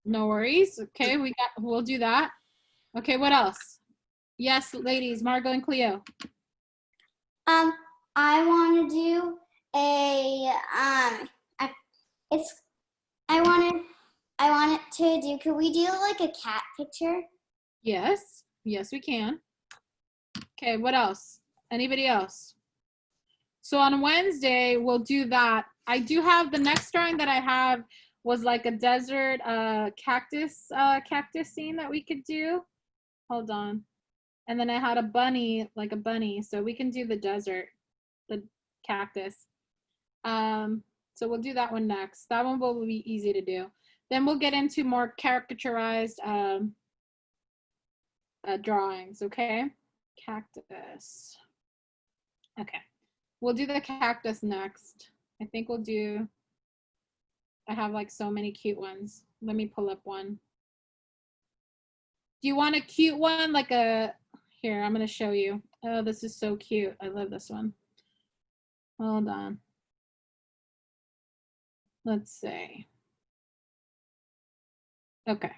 S1: No worries. Okay, we'll do that. Okay, what else? Yes, ladies, Margot and Cleo.
S2: I want to do I want it to do, could we do like a cat picture?
S1: Yes, yes, we can. Okay, what else? Anybody else? So on Wednesday, we'll do that. I do have the next drawing that I have was like a desert cactus scene that we could do. Hold on. And then I had a bunny, like a bunny. So we can do the desert, the cactus. So we'll do that one next. That one will be easy to do. Then we'll get into more caricaturized drawings, okay? Cactus. Okay, we'll do the cactus next. I think we'll do, I have like so many cute ones. Let me pull up one. Do you want a cute one? Like a, here, I'm gonna show you. Oh, this is so cute. I love this one. Hold on. Let's see. Okay.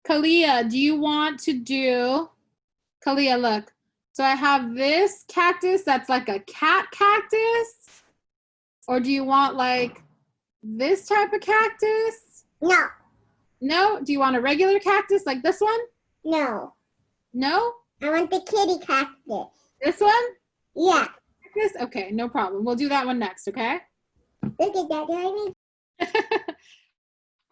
S1: Kalia, do you want to do, Kalia, look. So I have this cactus that's like a cat cactus. Or do you want like this type of cactus?
S2: No.
S1: No? Do you want a regular cactus like this one?
S2: No.
S1: No?
S2: I want the kitty cactus.
S1: This one?
S2: Yeah.
S1: Cactus? Okay, no problem. We'll do that one next, okay?
S2: Look at that, Daddy.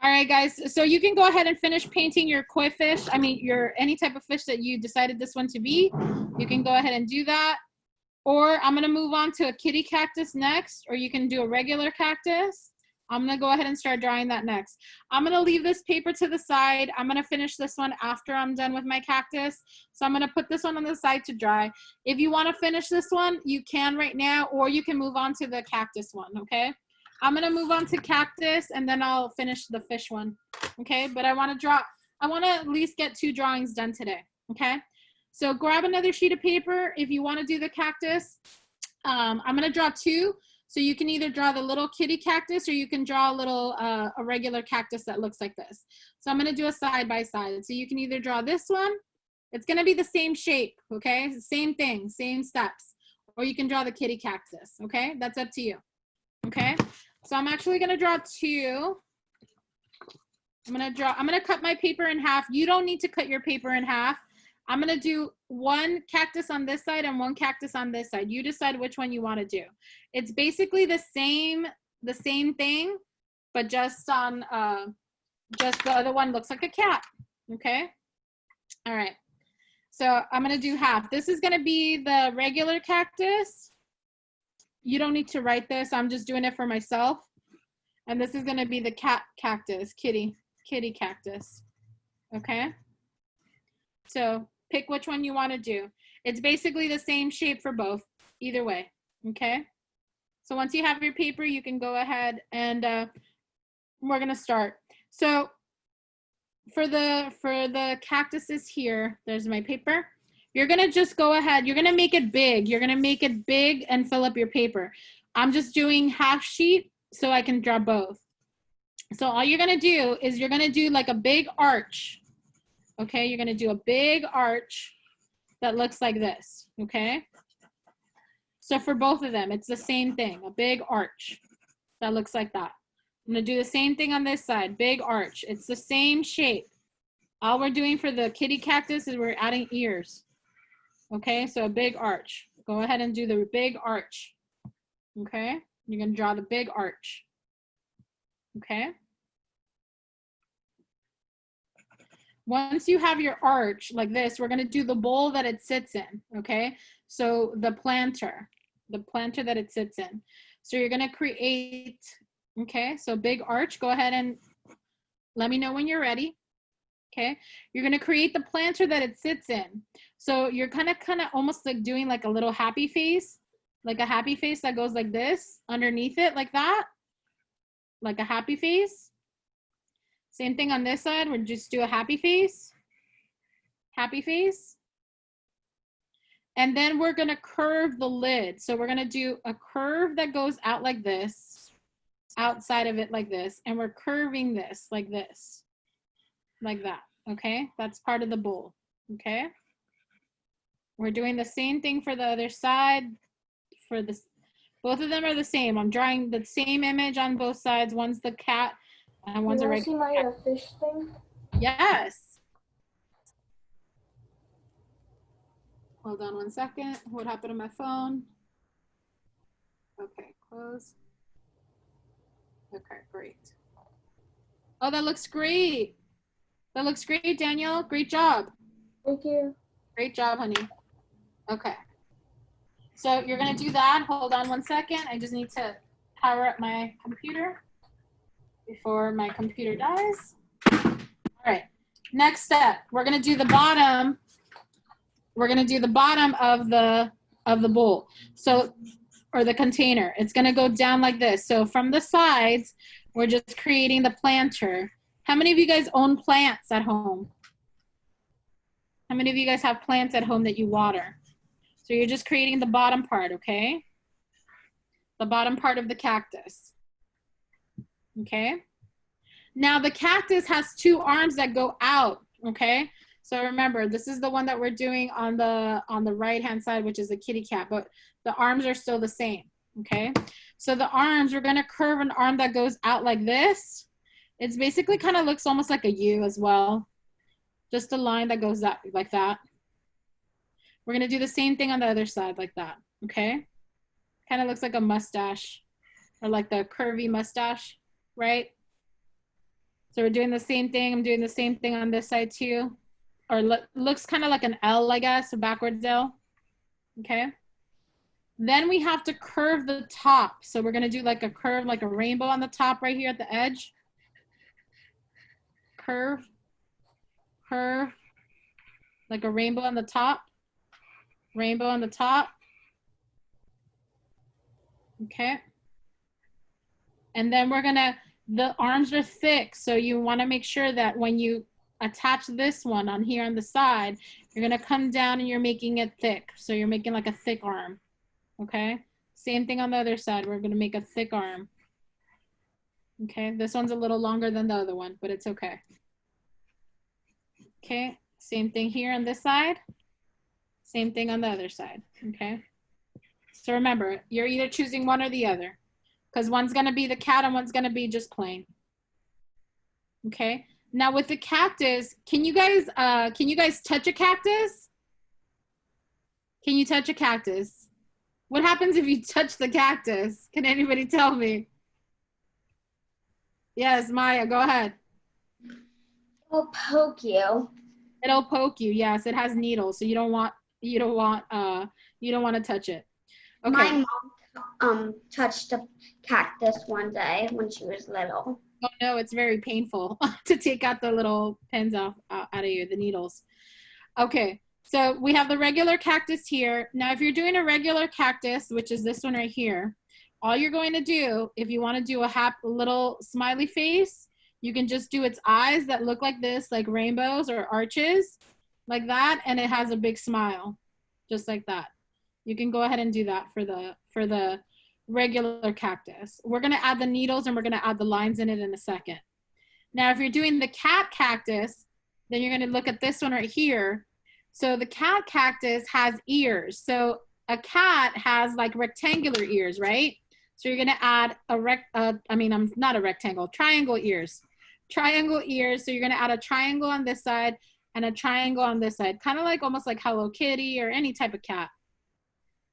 S1: All right, guys. So you can go ahead and finish painting your koi fish. I mean, your any type of fish that you decided this one to be. You can go ahead and do that. Or I'm going to move on to a kitty cactus next, or you can do a regular cactus. I'm going to go ahead and start drawing that next. I'm going to leave this paper to the side. I'm going to finish this one after I'm done with my cactus. So I'm going to put this one on the side to dry. If you want to finish this one, you can right now, or you can move on to the cactus one, okay? I'm going to move on to cactus, and then I'll finish the fish one, okay? But I want to at least get 2 drawings done today, okay? So grab another sheet of paper if you want to do the cactus. I'm going to draw 2. So you can either draw the little kitty cactus, or you can draw a little, a regular cactus that looks like this. So I'm going to do a side by side. So you can either draw this one. It's going to be the same shape, okay? Same thing, same steps. Or you can draw the kitty cactus, okay? That's up to you, okay? So I'm actually going to draw 2. I'm going to cut my paper in half. You don't need to cut your paper in half. I'm going to do 1 cactus on this side and 1 cactus on this side. You decide which one you want to do. It's basically the same thing, but just on, just the other one looks like a cat, okay? All right, so I'm gonna do half. This is gonna be the regular cactus. You don't need to write this, I'm just doing it for myself. And this is gonna be the cactus, kitty cactus, okay? So pick which one you wanna do. It's basically the same shape for both, either way, okay? So once you have your paper, you can go ahead and we're gonna start. So for the cactuses here, there's my paper. You're gonna just go ahead, you're gonna make it big. You're gonna make it big and fill up your paper. I'm just doing half sheet so I can draw both. So all you're gonna do is you're gonna do like a big arch. Okay, you're gonna do a big arch that looks like this, okay? So for both of them, it's the same thing, a big arch that looks like that. I'm gonna do the same thing on this side, big arch. It's the same shape. All we're doing for the kitty cactus is we're adding ears. Okay, so a big arch. Go ahead and do the big arch. Okay, you're gonna draw the big arch. Okay. Once you have your arch like this, we're gonna do the bowl that it sits in, okay? So the planter that it sits in. So you're gonna create, okay, so big arch, go ahead and let me know when you're ready. Okay, you're gonna create the planter that it sits in. So you're kind of almost like doing like a little happy face, like a happy face that goes like this, underneath it like that, like a happy face. Same thing on this side, we'll just do a happy face. And then we're gonna curve the lid. So we're gonna do a curve that goes out like this, outside of it like this, and we're curving this like this, like that, okay? That's part of the bowl, okay? We're doing the same thing for the other side. For this, both of them are the same. I'm drawing the same image on both sides. One's the cat, and one's a regular cat.
S3: You want to see my fish thing?
S1: Yes. Hold on one second. What happened to my phone? Okay, close. Okay, great. Oh, that looks great. That looks great, Daniel. Great job.
S3: Thank you.
S1: Great job, honey. Okay. So you're gonna do that. Hold on one second. I just need to power up my computer before my computer dies. All right. Next step, we're gonna do the bottom. We're gonna do the bottom of the bowl. So, or the container. It's gonna go down like this. So from the sides, we're just creating the planter. How many of you guys own plants at home? How many of you guys have plants at home that you water? So you're just creating the bottom part, okay? The bottom part of the cactus, okay? Now the cactus has two arms that go out, okay? So remember, this is the one that we're doing on the right-hand side, which is the kitty cat, but the arms are still the same, okay? So the arms, we're gonna curve an arm that goes out like this. It's basically kind of looks almost like a U as well. Just a line that goes up like that. We're gonna do the same thing on the other side like that, okay? Kind of looks like a mustache or like the curvy mustache, right? So we're doing the same thing. I'm doing the same thing on this side too. Or looks kind of like an L, I guess, a backwards L, okay? Then we have to curve the top. So we're gonna do like a curve, like a rainbow on the top right here at the edge. Curve, curve, like a rainbow on the top. Rainbow on the top. Okay. And then we're gonna, the arms are thick, so you wanna make sure that when you attach this one on here on the side, you're gonna come down and you're making it thick. So you're making like a thick arm, okay? Same thing on the other side, we're gonna make a thick arm. Okay, this one's a little longer than the other one, but it's okay. Okay, same thing here on this side. Same thing on the other side, okay? So remember, you're either choosing one or the other because one's gonna be the cat and one's gonna be just plain. Okay, now with the cactus, can you guys touch a cactus? Can you touch a cactus? What happens if you touch the cactus? Can anybody tell me? Yes, Maya, go ahead.
S2: It will poke you.
S1: It'll poke you. Yes, it has needles, so you don't want to touch it. Okay.
S2: My mom touched a cactus one day when she was little.
S1: Oh no, it's very painful to take out the little pins off out of you, the needles. Okay, so we have the regular cactus here. Now, if you're doing a regular cactus, which is this one right here, all you're going to do, if you want to do a little smiley face, you can just do its eyes that look like this, like rainbows or arches, like that, and it has a big smile, just like that. You can go ahead and do that for the regular cactus. We're going to add the needles and we're going to add the lines in it in a second. Now, if you're doing the cat cactus, then you're going to look at this one right here. So the cat cactus has ears. So a cat has like rectangular ears, right? So you're going to add triangle ears. Triangle ears. So you're going to add a triangle on this side and a triangle on this side, kind of like almost like Hello Kitty or any type of cat.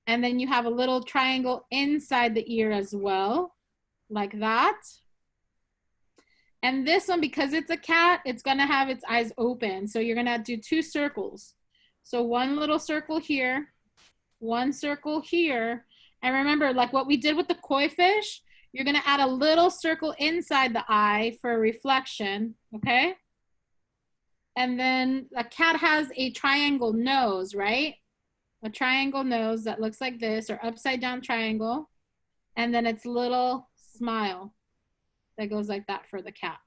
S1: And then you have a little triangle inside the ear as well, like that. And this one, because it's a cat, it's gonna have its eyes open. So you're gonna do 2 circles. So one little circle here, one circle here. And remember, like what we did with the koi fish, you're gonna add a little circle inside the eye for reflection, okay? And then a cat has a triangle nose, right? A triangle nose that looks like this, or upside down triangle. And then its little smile that goes like that for the cat.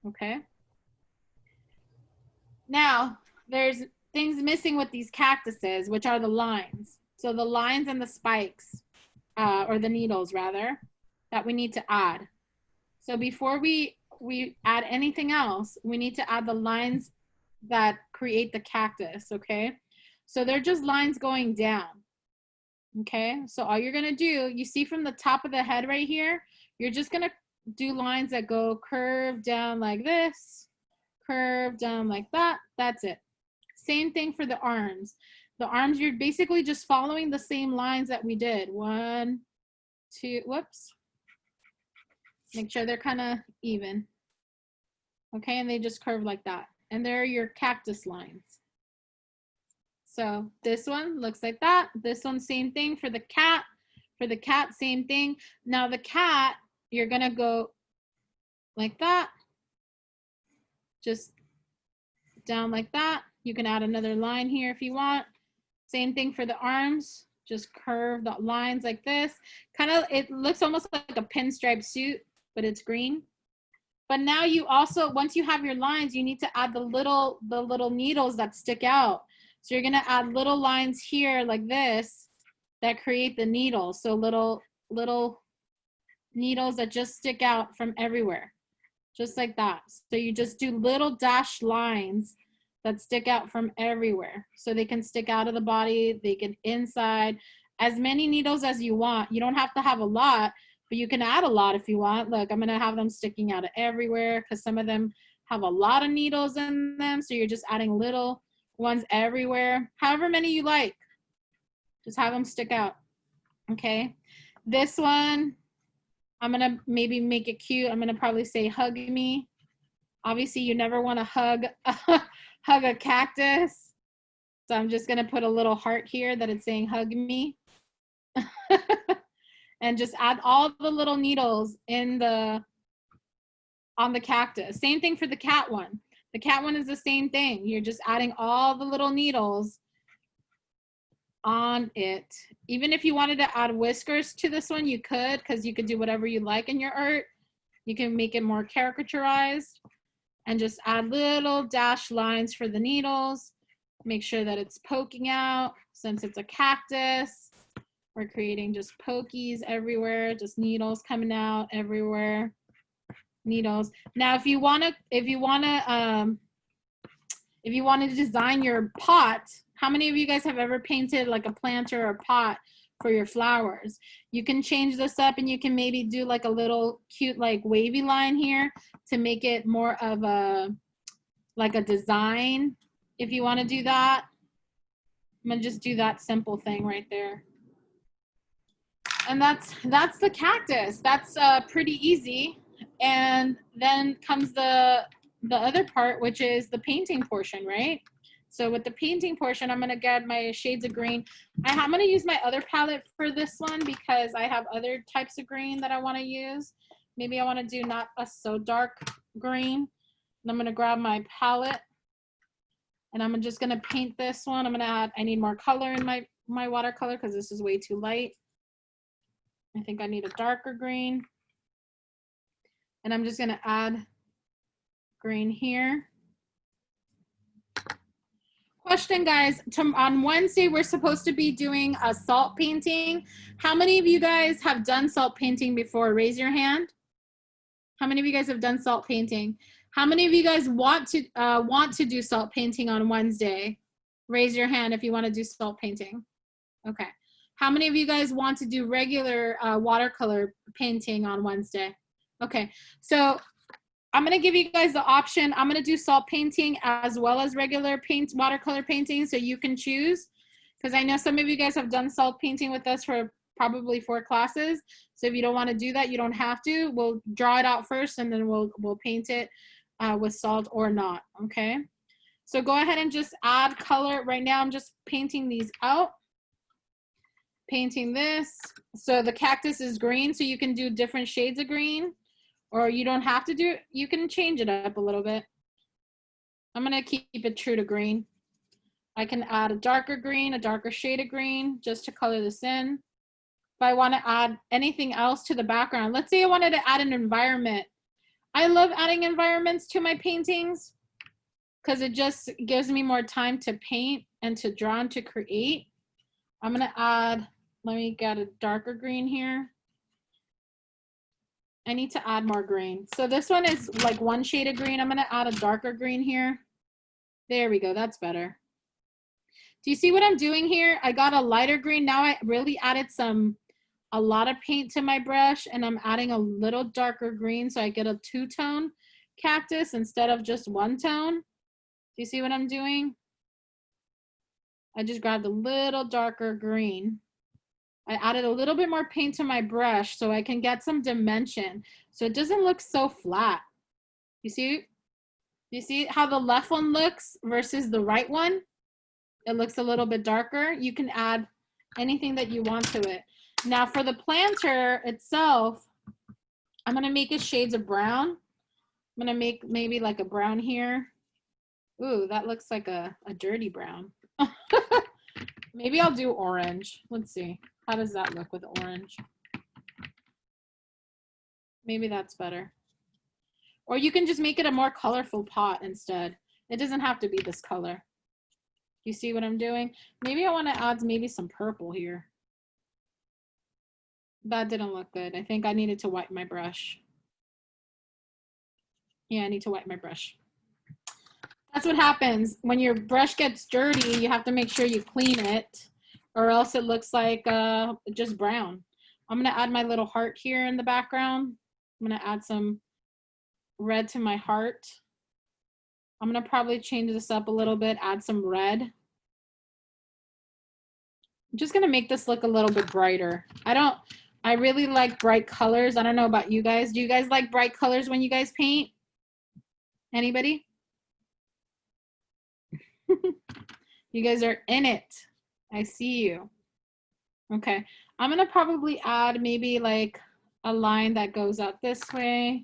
S1: Okay. Now, there's things missing with these cactuses, which are the lines. So the lines and the spikes, or the needles rather, that we need to add. So before we add anything else, we need to add the lines that create the cactus, okay? So they're just lines going down, okay? So all you're gonna do, you see from the top of the head right here, you're just gonna do lines that go curve down like this, curve down like that, that's it. Same thing for the arms. The arms, you're basically just following the same lines that we did. 1, 2, whoops. Make sure they're kind of even. Okay, and they just curve like that. And there are your cactus lines. So this one looks like that. This one, same thing for the cat. For the cat, same thing. Now the cat, you're gonna go like that. Just down like that. You can add another line here if you want. Same thing for the arms. Just curve the lines like this. Kind of, it looks almost like a pinstripe suit, but it's green. But now you also, once you have your lines, you need to add the little needles that stick out. So you're gonna add little lines here like this that create the needles. So little needles that just stick out from everywhere, just like that. So you just do little dashed lines that stick out from everywhere. So they can stick out of the body, they can inside, as many needles as you want. You don't have to have a lot, but you can add a lot if you want. Look, I'm gonna have them sticking out of everywhere because some of them have a lot of needles in them. So you're just adding little ones everywhere, however many you like. Just have them stick out, okay? This one, I'm gonna maybe make it cute. I'm gonna probably say hug me. Obviously you never wanna hug a cactus. So I'm just gonna put a little heart here that it's saying hug me. And just add all the little needles on the cactus. Same thing for the cat one. The cat one is the same thing. You're just adding all the little needles on it. Even if you wanted to add whiskers to this one, you could, because you could do whatever you like in your art. You can make it more caricaturized and just add little dash lines for the needles. Make sure that it's poking out. Since it's a cactus, we're creating just pokies everywhere, just needles coming out everywhere. Needles. Now, if you want to design your pot, how many of you guys have ever painted like a planter or pot for your flowers? You can change this up and you can maybe do like a little cute like wavy line here to make it more of a like a design. If you want to do that, I'm gonna just do that simple thing right there. And that's the cactus. That's pretty easy. And then comes the other part, which is the painting portion, right? So with the painting portion, I'm gonna get my shades of green. I'm gonna use my other palette for this one because I have other types of green that I wanna use. Maybe I wanna do not a so dark green. And I'm gonna grab my palette and I'm just gonna paint this one. I'm gonna add, I need more color in my watercolor because this is way too light. I think I need a darker green. And I'm just gonna add green here. Question, guys, on Wednesday, we're supposed to be doing a salt painting. How many of you guys have done salt painting before? Raise your hand. How many of you guys have done salt painting? How many of you guys want to do salt painting on Wednesday? Raise your hand if you want to do salt painting. Okay. How many of you guys want to do regular watercolor painting on Wednesday? Okay, so I'm gonna give you guys the option. I'm gonna do salt painting as well as regular watercolor painting, so you can choose. Because I know some of you guys have done salt painting with us for probably 4 classes. So if you don't want to do that, you don't have to. We'll draw it out first, and then we'll paint it with salt or not. Okay. So go ahead and just add color. Right now, I'm just painting these out. Painting this. So the cactus is green, so you can do different shades of green. Or you don't have to do, you can change it up a little bit. I'm gonna keep it true to green. I can add a darker green, a darker shade of green, just to color this in. If I wanna add anything else to the background, let's say I wanted to add an environment. I love adding environments to my paintings because it just gives me more time to paint and to draw and to create. I'm gonna add, let me get a darker green here. I need to add more green. So this one is like 1 shade of green. I'm gonna add a darker green here. There we go, that's better. Do you see what I'm doing here? I got a lighter green. Now I really added a lot of paint to my brush, and I'm adding a little darker green so I get a 2-tone cactus instead of just 1 tone. Do you see what I'm doing? I just grabbed a little darker green. I added a little bit more paint to my brush so I can get some dimension. So it doesn't look so flat. You see how the left one looks versus the right one? It looks a little bit darker. You can add anything that you want to it. Now for the planter itself, I'm gonna make it shades of brown. I'm gonna make maybe like a brown here. Ooh, that looks like a dirty brown. Maybe I'll do orange. Let's see. How does that look with orange? Maybe that's better. Or you can just make it a more colorful pot instead. It doesn't have to be this color. You see what I'm doing? Maybe I want to add maybe some purple here. That didn't look good. I think I needed to wipe my brush. Yeah, I need to wipe my brush. That's what happens when your brush gets dirty. You have to make sure you clean it, or else it looks like just brown. I'm gonna add my little heart here in the background. I'm gonna add some red to my heart. I'm gonna probably change this up a little bit, add some red. I'm just gonna make this look a little bit brighter. I really like bright colors. I don't know about you guys. Do you guys like bright colors when you guys paint? Anybody? You guys are in it. I see you. Okay, I'm gonna probably add maybe like a line that goes out this way.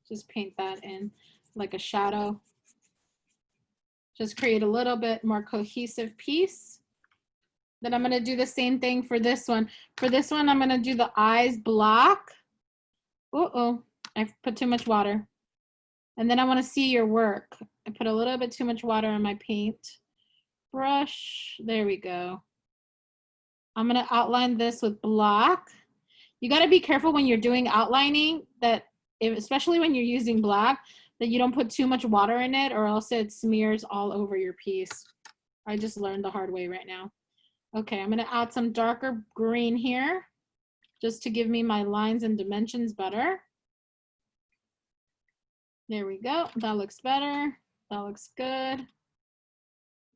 S1: Just paint that in like a shadow. Just create a little bit more cohesive piece. Then I'm gonna do the same thing for this one. For this one, I'm gonna do the eyes black. Uh-oh, I've put too much water. And then I wanna see your work. I put a little bit too much water on my paint brush. There we go. I'm gonna outline this with black. You gotta be careful when you're doing outlining that, especially when you're using black, that you don't put too much water in it or else it smears all over your piece. I just learned the hard way right now. Okay, I'm gonna add some darker green here just to give me my lines and dimensions better. There we go, that looks better. That looks good.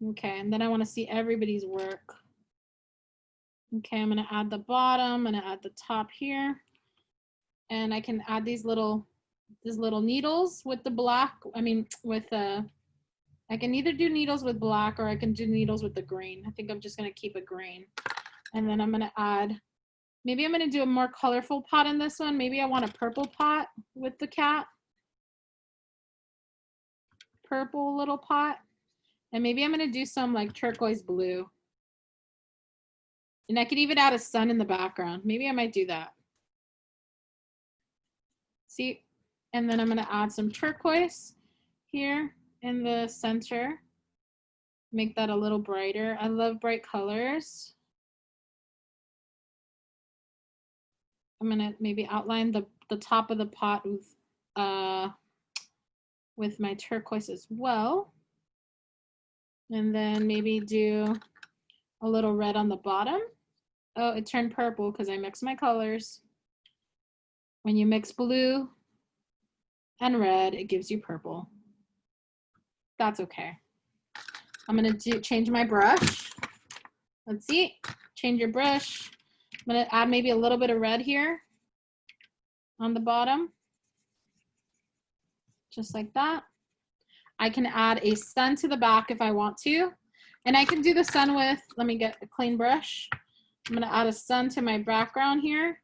S1: Okay, and then I wanna see everybody's work. Okay, I'm gonna add the bottom, I'm gonna add the top here. And I can add these little needles with the black, I mean, with I can either do needles with black or I can do needles with the green. I think I'm just gonna keep it green. And then I'm gonna add, maybe I'm gonna do a more colorful pot in this one. Maybe I want a purple pot with the cat. Purple little pot. And maybe I'm gonna do some like turquoise blue. And I could even add a sun in the background. Maybe I might do that. See, and then I'm gonna add some turquoise here in the center. Make that a little brighter. I love bright colors. I'm gonna maybe outline the top of the pot with my turquoise as well. And then maybe do a little red on the bottom. Oh, it turned purple because I mixed my colors. When you mix blue and red, it gives you purple. That's okay. I'm gonna change my brush. Let's see, change your brush. I'm gonna add maybe a little bit of red here on the bottom. Just like that. I can add a sun to the back if I want to. And I can do the sun with, let me get a clean brush. I'm gonna add a sun to my background here.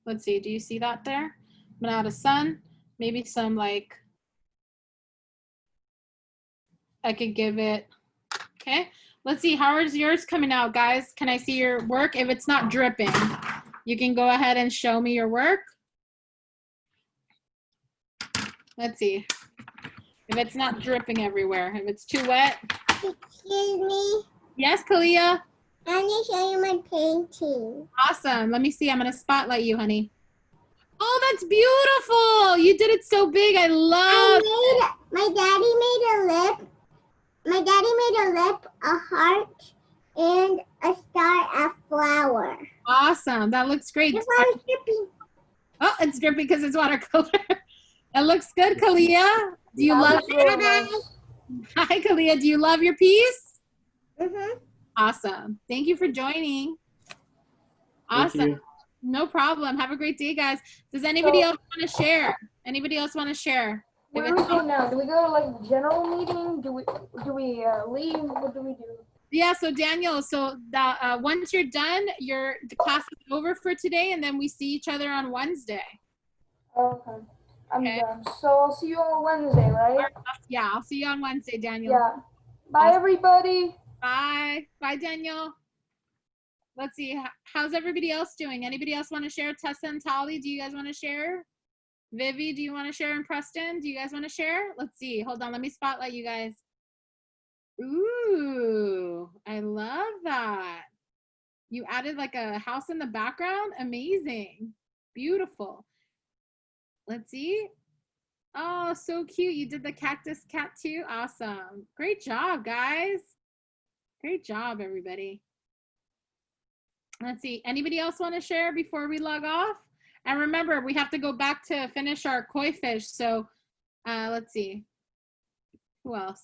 S1: Let's see, do you see that there? I'm gonna add a sun, maybe some like, I could give it, okay. Let's see, how is yours coming out, guys? Can I see your work? If it's not dripping, you can go ahead and show me your work. Let's see. If it's not dripping everywhere, if it's too wet.
S6: Excuse me.
S1: Yes, Kalia?
S6: I'm going to show you my painting.
S1: Awesome. Let me see. I'm going to spotlight you, honey. Oh, that's beautiful. You did it so big. I love it.
S6: My daddy made a lip. My daddy made a lip, a heart, and a star, a flower.
S1: Awesome. That looks great.
S6: It's all dripping.
S1: Oh, it's dripping because it's watercolor. It looks good, Kalia. Do you love it? Hi, Kalia. Do you love your piece?
S6: Mm-hmm.
S1: Awesome. Thank you for joining. Awesome. No problem. Have a great day, guys. Does anybody else want to share? Anybody else want to share?
S3: Where do we go now? Do we go to like the general meeting? Do we leave? What do we do?
S1: Yeah, so Daniel, so once you're done, the class is over for today, and then we see each other on Wednesday.
S3: Okay. I'm
S1: Okay.
S3: done. So I'll see you on Wednesday, right?
S1: Yeah, I'll see you on Wednesday, Daniel.
S3: Yeah. Bye, everybody.
S1: Bye. Bye, Daniel. Let's see. How's everybody else doing? Anybody else want to share? Tessa and Tali, do you guys want to share? Vivi, do you want to share? And Preston, do you guys want to share? Let's see. Hold on. Let me spotlight you guys. Ooh, I love that. You added like a house in the background. Amazing. Beautiful. Let's see. Oh, so cute. You did the cactus cat too. Awesome. Great job, guys. Great job, everybody. Let's see. Anybody else want to share before we log off? And remember, we have to go back to finish our koi fish. So let's see. Who else?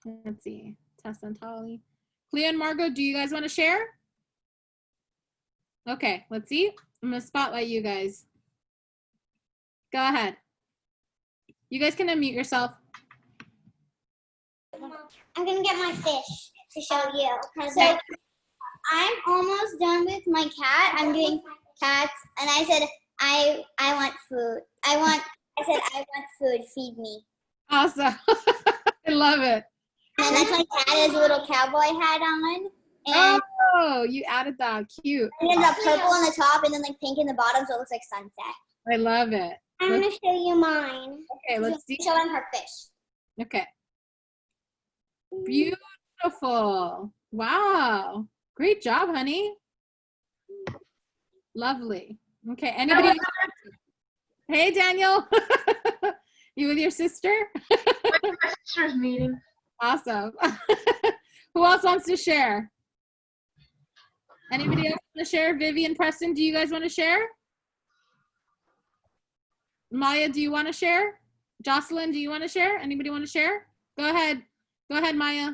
S1: Let's see. Tess and Tali. Clea and Margot, do you guys want to share? Okay, let's see. I'm going to spotlight you guys. Go ahead. You guys can unmute yourself.
S5: I'm gonna get my fish to show you. So I'm almost done with my cat. I'm doing cats, and I said I want food. I said I want food. Feed me.
S1: Awesome. I love it.
S5: And that's my cat has a little cowboy hat on. And
S1: Oh, you added that. Cute.
S5: and then the purple on the top, and then like pink in the bottom, so it looks like sunset.
S1: I love it.
S5: I'm gonna show you mine.
S1: Okay, let's see.
S5: Show him her fish.
S1: Okay. Beautiful. Wow. Great job, honey. Lovely. Okay, anybody else? Hey, Daniel. You with your sister?
S3: My sister's meeting.
S1: Awesome. Who else wants to share? Anybody else want to share? Vivi and Preston, do you guys want to share? Maya, do you want to share? Jocelyn, do you want to share? Anybody want to share? Go ahead. Go ahead, Maya.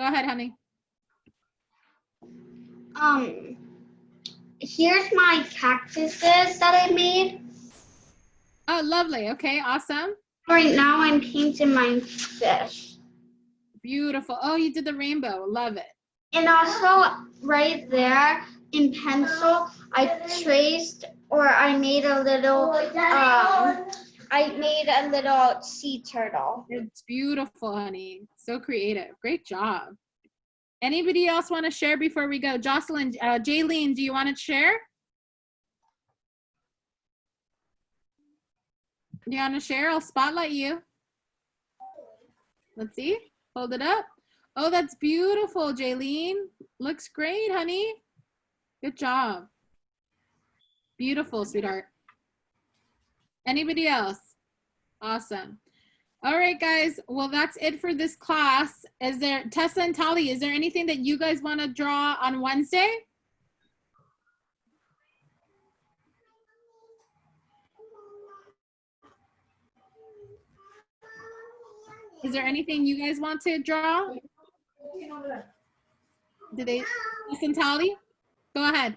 S1: Go ahead, honey.
S2: Here's my cactuses that I made.
S1: Oh, lovely. Okay, awesome.
S2: Right now I'm painting my fish.
S1: Beautiful. Oh, you did the rainbow. Love it.
S2: And also right there in pencil, I traced or I made a little sea turtle.
S1: It's beautiful, honey. So creative. Great job. Anybody else want to share before we go? Jocelyn, Jaylene, do you want to share? Do you want to share? I'll spotlight you. Let's see. Hold it up. Oh, that's beautiful, Jaylene. Looks great, honey. Good job. Beautiful, sweetheart. Anybody else? Awesome. All right, guys. Well, that's it for this class. Is there, Tessa and Tali, is there anything that you guys want to draw on Wednesday? Is there anything you guys want to draw? Did they, Tessa and Tali? Go ahead.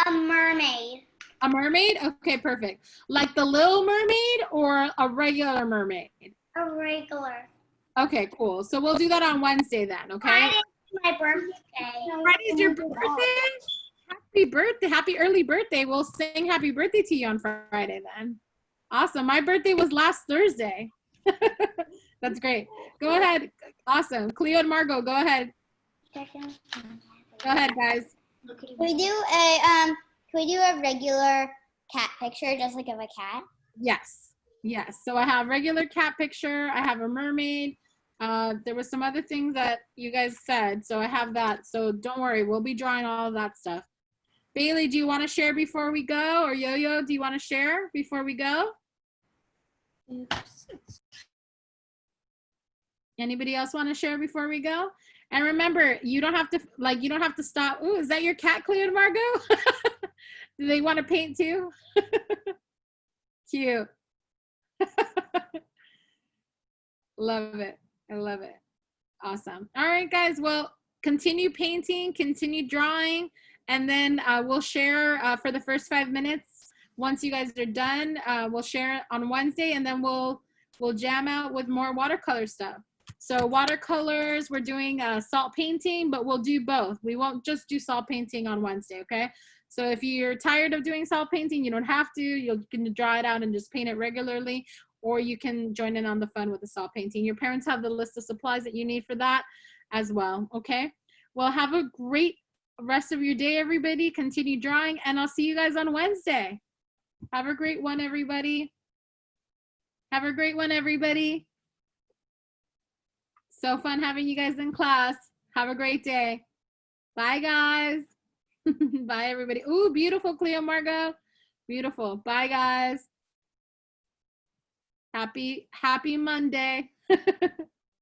S5: A mermaid.
S1: A mermaid? Okay, perfect. Like the Little Mermaid or a regular mermaid?
S5: A regular.
S1: Okay, cool. So we'll do that on Wednesday then, okay?
S5: Friday's my birthday.
S1: Friday's your birthday? Happy birthday. Happy early birthday. We'll sing happy birthday to you on Friday then. Awesome. My birthday was last Thursday. That's great. Go ahead. Awesome. Cleo and Margot, go ahead. Go ahead, guys.
S5: Can we do a regular cat picture, just like of a cat?
S1: Yes. Yes. So I have regular cat picture. I have a mermaid. There was some other things that you guys said. So I have that. So don't worry. We'll be drawing all of that stuff. Bailey, do you want to share before we go? Or Yo-Yo, do you want to share before we go? Anybody else want to share before we go? And remember, you don't have to stop. Ooh, is that your cat, Cleo and Margot? Do they want to paint too? Cute. Love it. I love it. Awesome. All right, guys. Well, continue painting, continue drawing, and then we'll share for the first 5 minutes. Once you guys are done, we'll share on Wednesday, and then we'll jam out with more watercolor stuff. So watercolors, we're doing salt painting, but we'll do both. We won't just do salt painting on Wednesday, okay? So if you're tired of doing salt painting, you don't have to. You can draw it out and just paint it regularly, or you can join in on the fun with the salt painting. Your parents have the list of supplies that you need for that as well, okay? Well, have a great rest of your day, everybody. Continue drawing, and I'll see you guys on Wednesday. Have a great one, everybody. Have a great one, everybody. So fun having you guys in class. Have a great day. Bye, guys. Bye, everybody. Ooh, beautiful, Cleo Margot. Beautiful. Bye, guys. Happy Monday.